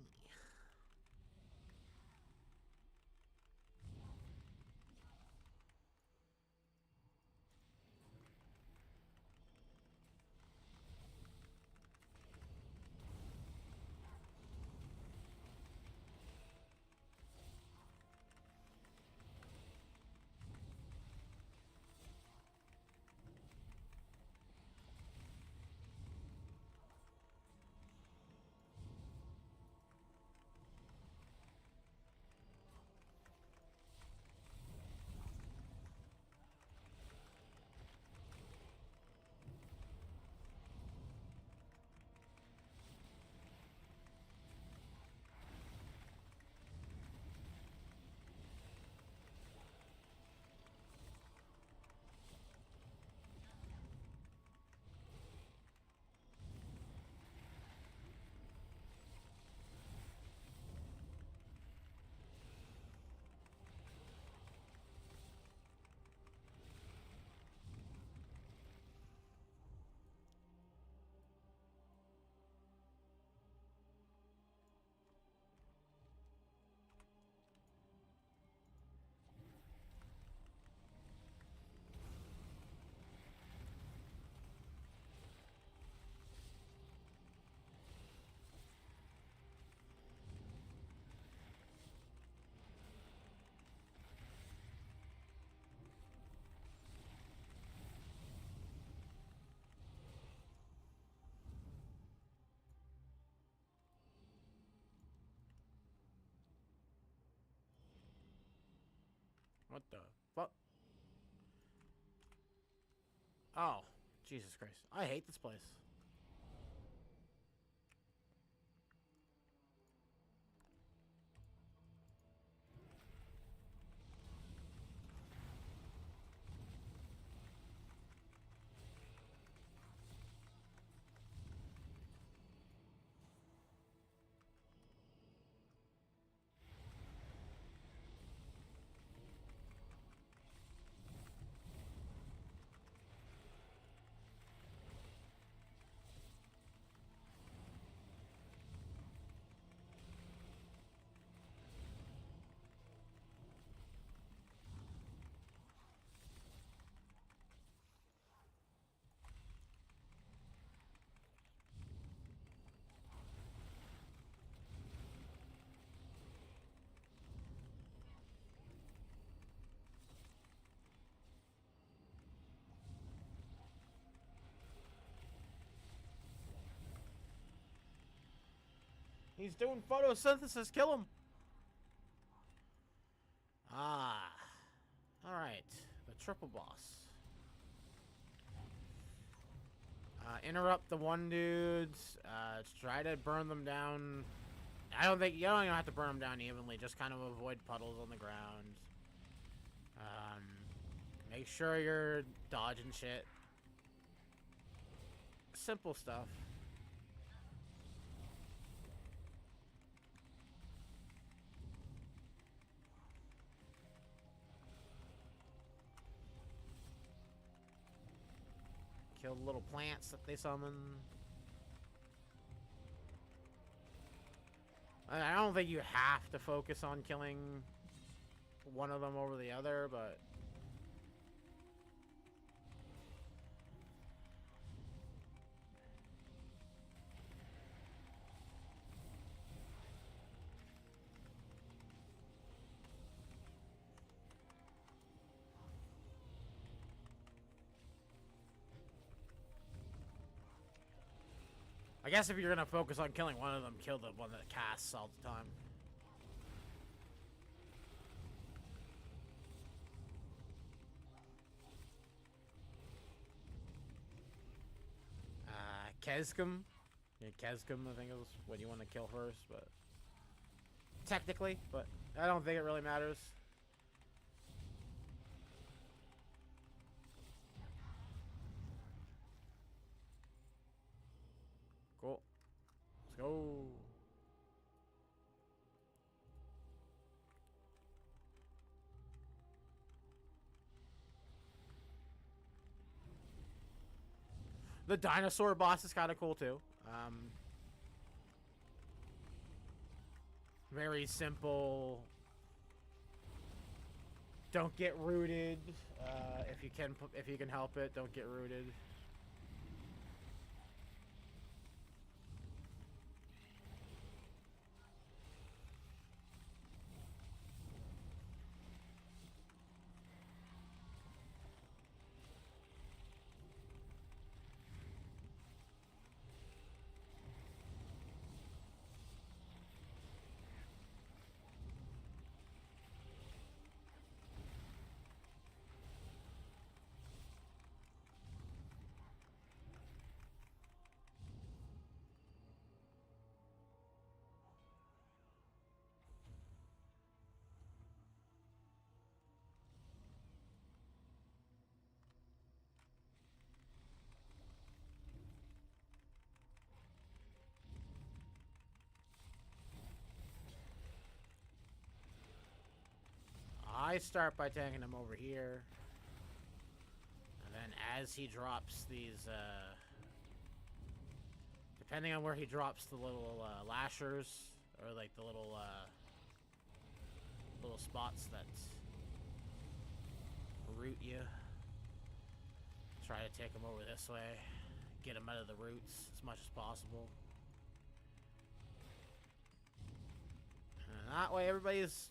What the fuck? Oh, Jesus Christ. I hate this place. He's doing photosynthesis. Kill him. Ah. Alright. The triple boss. Interrupt the one dudes. Try to burn them down. I don't think... You don't even have to burn them down evenly. Just kind of avoid puddles on the ground. Make sure you're dodging shit. Simple stuff. Kill the little plants that they summon. I don't think you have to focus on killing one of them over the other, but... I guess if you're gonna focus on killing one of them, kill the one that casts all the time. Kescom. Yeah, Kescom, I think is what you want to kill first, but... Technically, but I don't think it really matters. Cool. Let's go. The dinosaur boss is kind of cool too. Very simple. Don't get rooted. If you can help it, don't get rooted. I start by tanking him over here. And then as he drops these, depending on where he drops the little, lashers, or like the little spots that root you, try to take him over this way, get him out of the roots as much as possible. And that way everybody's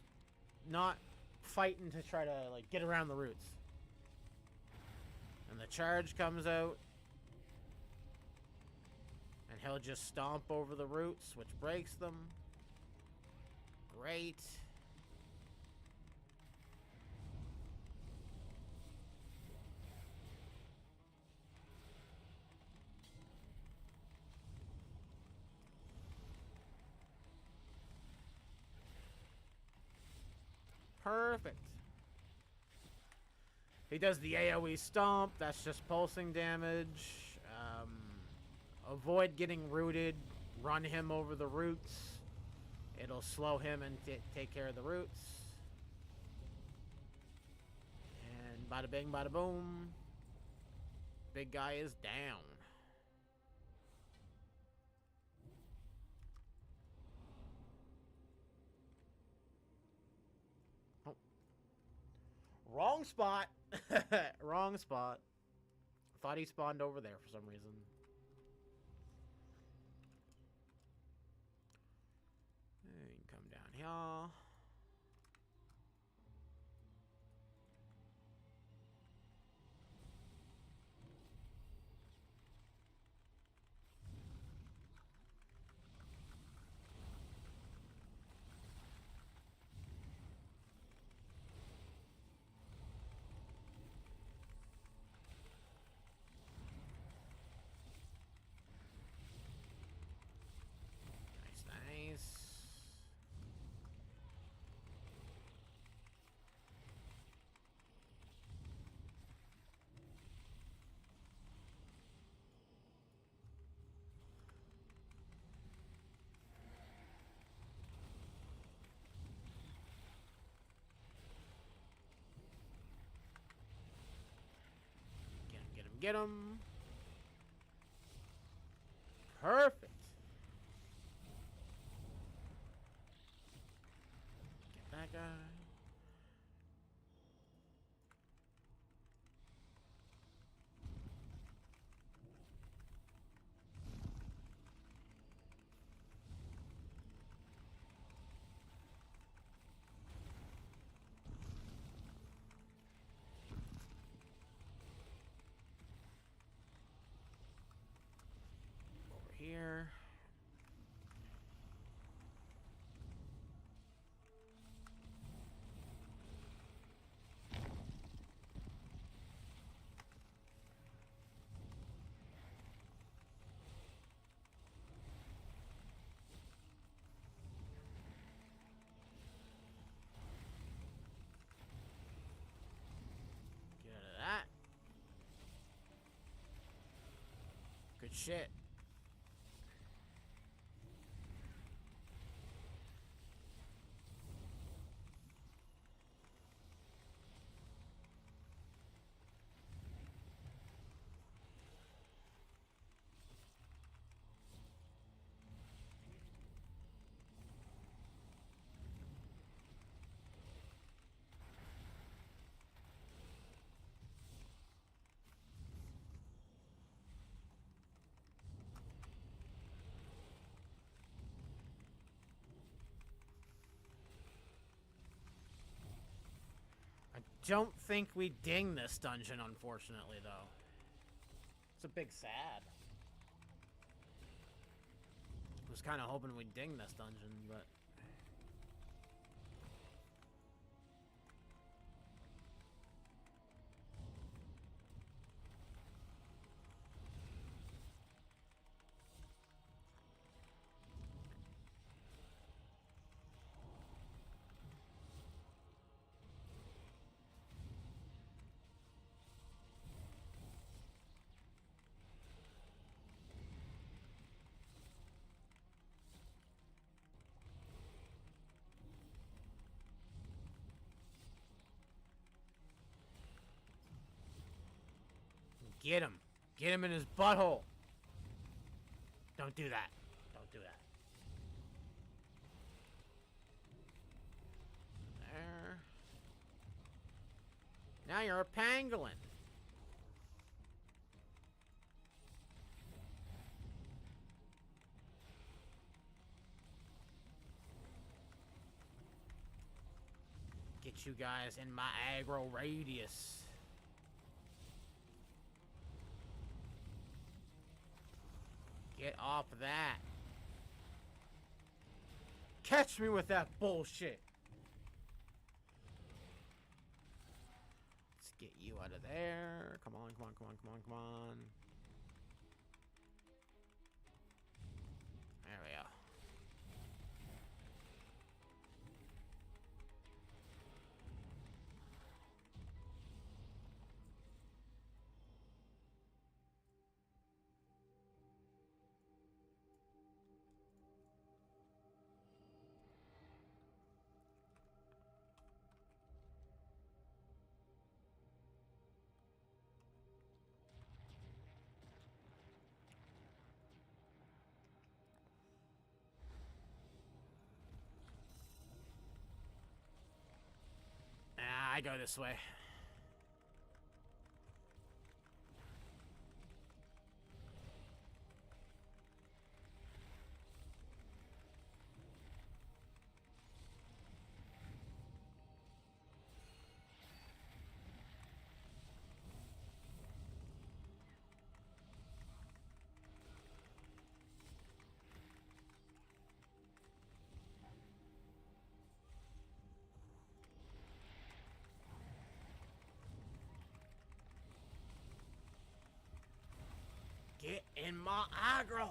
not fighting to try to like get around the roots. And the charge comes out and he'll just stomp over the roots, which breaks them. Great. Perfect. He does the AoE stomp. That's just pulsing damage. Avoid getting rooted. Run him over the roots. It'll slow him and take care of the roots. And bada bing, bada boom. Big guy is down. Oh. Wrong spot. Wrong spot. Thought he spawned over there for some reason. You can come down here. Get him. Perfect. Get that guy. Here. Get out of that. Good shit. Don't think we ding this dungeon, unfortunately, though. It's a big sad. Was kind of hoping we'd ding this dungeon, but... Get him. Get him in his butthole. Don't do that. Don't do that. There. Now you're a pangolin. Get you guys in my aggro radius. Get off of that. Catch me with that bullshit. Let's get you out of there. Come on, come on, come on, come on, come on. There we go. I go this way. Get in my aggro!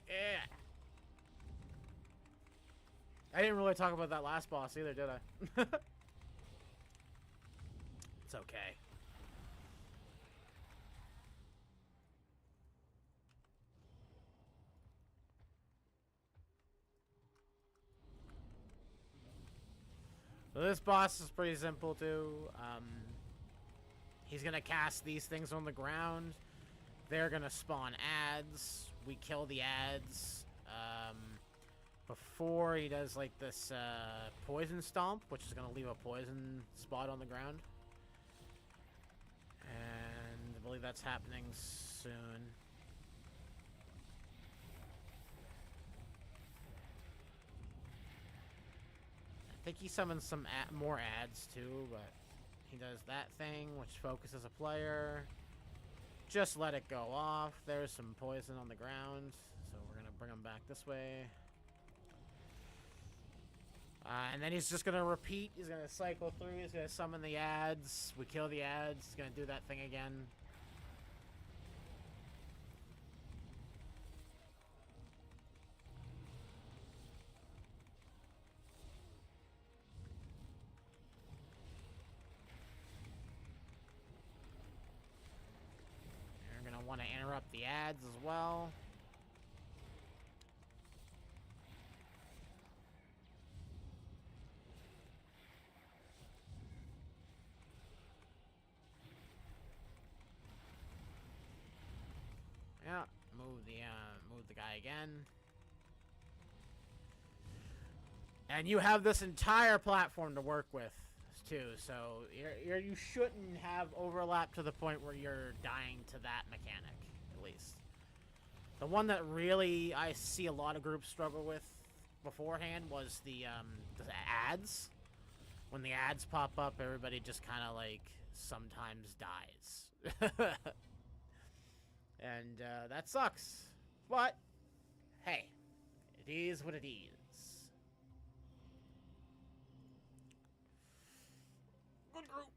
Yeah. I didn't really talk about that last boss either, did I? It's okay. So this boss is pretty simple too. He's gonna cast these things on the ground. They're gonna spawn ads. We kill the ads. Before he does like this poison stomp, which is gonna leave a poison spot on the ground. And I believe that's happening soon. I think he summons some more ads too, but he does that thing, which focuses a player. Just let it go off. There's some poison on the ground, so we're gonna bring him back this way. And then he's just gonna repeat. He's gonna cycle through. He's gonna summon the ads. We kill the ads. He's gonna do that thing again. You're gonna want to interrupt the ads as well. Yeah, move the guy again. And you have this entire platform to work with, too, so you shouldn't have overlap to the point where you're dying to that mechanic, at least. The one that really I see a lot of groups struggle with beforehand was the ads. When the ads pop up, everybody just kind of, like, sometimes dies. And, that sucks. But, hey, it is what it is. Good group.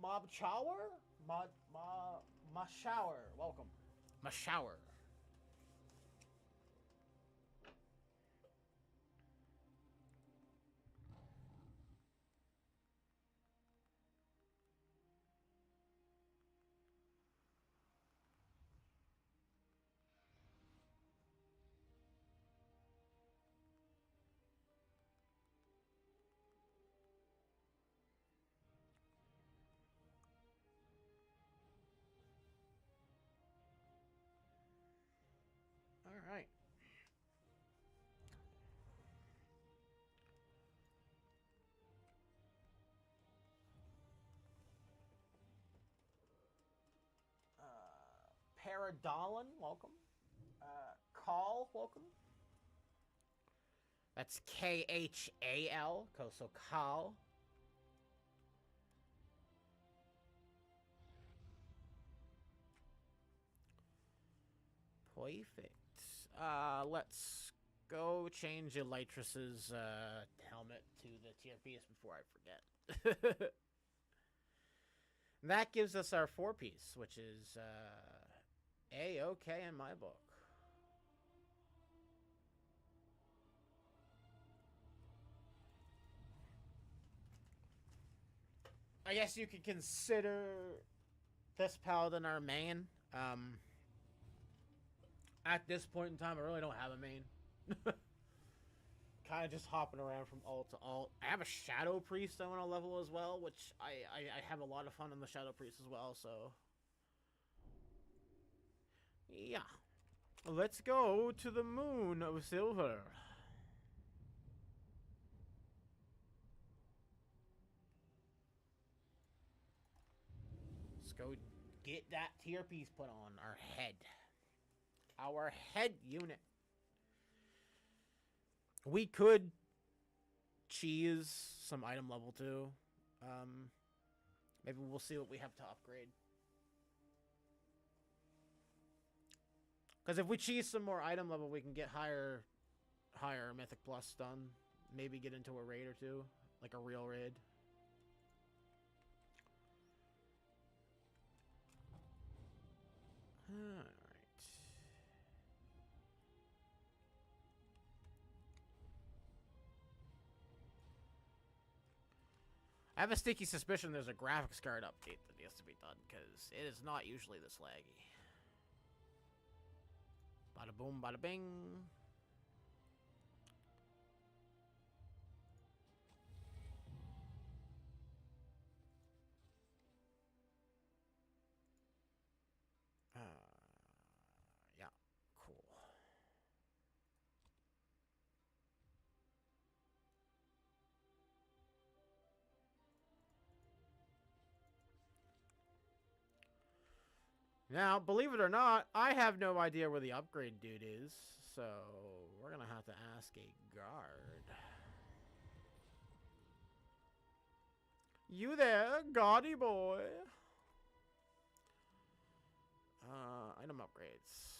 Mob Chower? Mashower. Welcome. Mashower. Alright. Paradolin, welcome. Call, welcome. That's Khal, so Khal. Perfect. Let's go change Elytras's helmet to the tier piece before I forget. That gives us our 4-piece, which is A-okay in my book. I guess you could consider this paladin our main. At this point in time, I really don't have a main. Kind of just hopping around from alt to alt. I have a Shadow Priest I want to level as well, which I have a lot of fun on the Shadow Priest as well, so... yeah. Let's go to the Moon of Silver. Let's go get that tier piece put on our head. Our head unit. We could cheese some item level 2. Maybe we'll see what we have to upgrade. Because if we cheese some more item level, we can get higher Mythic Plus done. Maybe get into a raid or two. Like a real raid. Alright. I have a sticky suspicion there's a graphics card update that needs to be done, because it is not usually this laggy. Bada boom, bada bing. Yeah, cool. Now, believe it or not, I have no idea where the upgrade dude is, so we're gonna have to ask a guard. You there, gaudy boy? Item upgrades.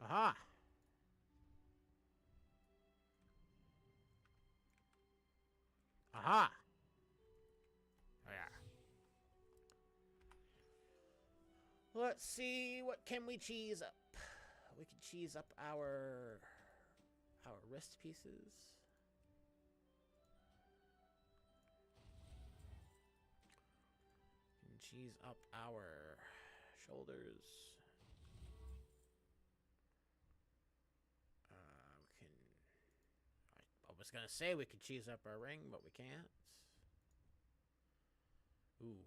Aha! Aha! Oh, yeah. Let's see, what can we cheese up? We can cheese up our wrist pieces. cheese up our shoulders. We can... I was going to say we could cheese up our ring, but we can't. Ooh.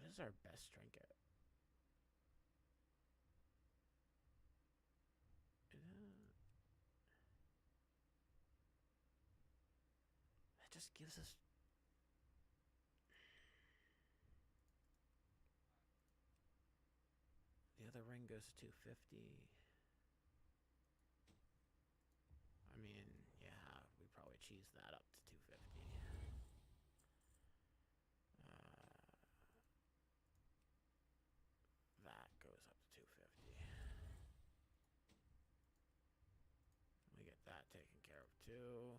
What is our best trinket? That just gives us... The other ring goes to 250. I mean, yeah, we probably cheese that up to 250. That goes up to 250. We get that taken care of too.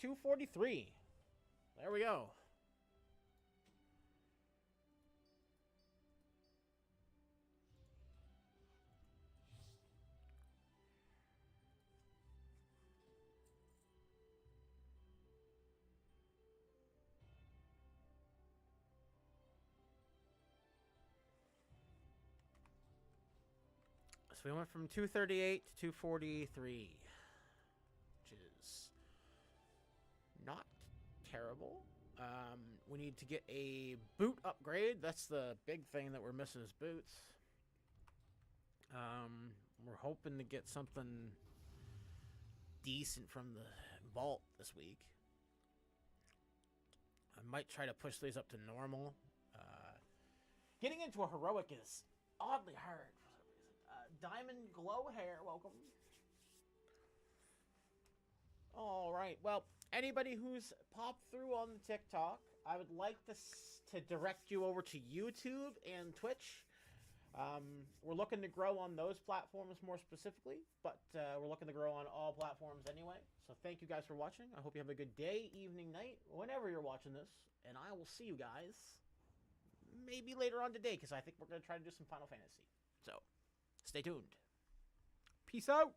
$243. There we go. So we went from 238 to 243, which is not terrible. We need to get a boot upgrade. That's the big thing that we're missing is boots. We're hoping to get something decent from the vault this week. I might try to push these up to normal. Getting into a heroic is oddly hard for some reason. Diamond Glow Hair, welcome. All right, well, anybody who's popped through on the TikTok, I would like to direct you over to YouTube and Twitch. We're looking to grow on those platforms more specifically, but we're looking to grow on all platforms anyway. So thank you guys for watching. I hope you have a good day, evening, night, whenever you're watching this. And I will see you guys maybe later on today, because I think we're going to try to do some Final Fantasy. So stay tuned. Peace out.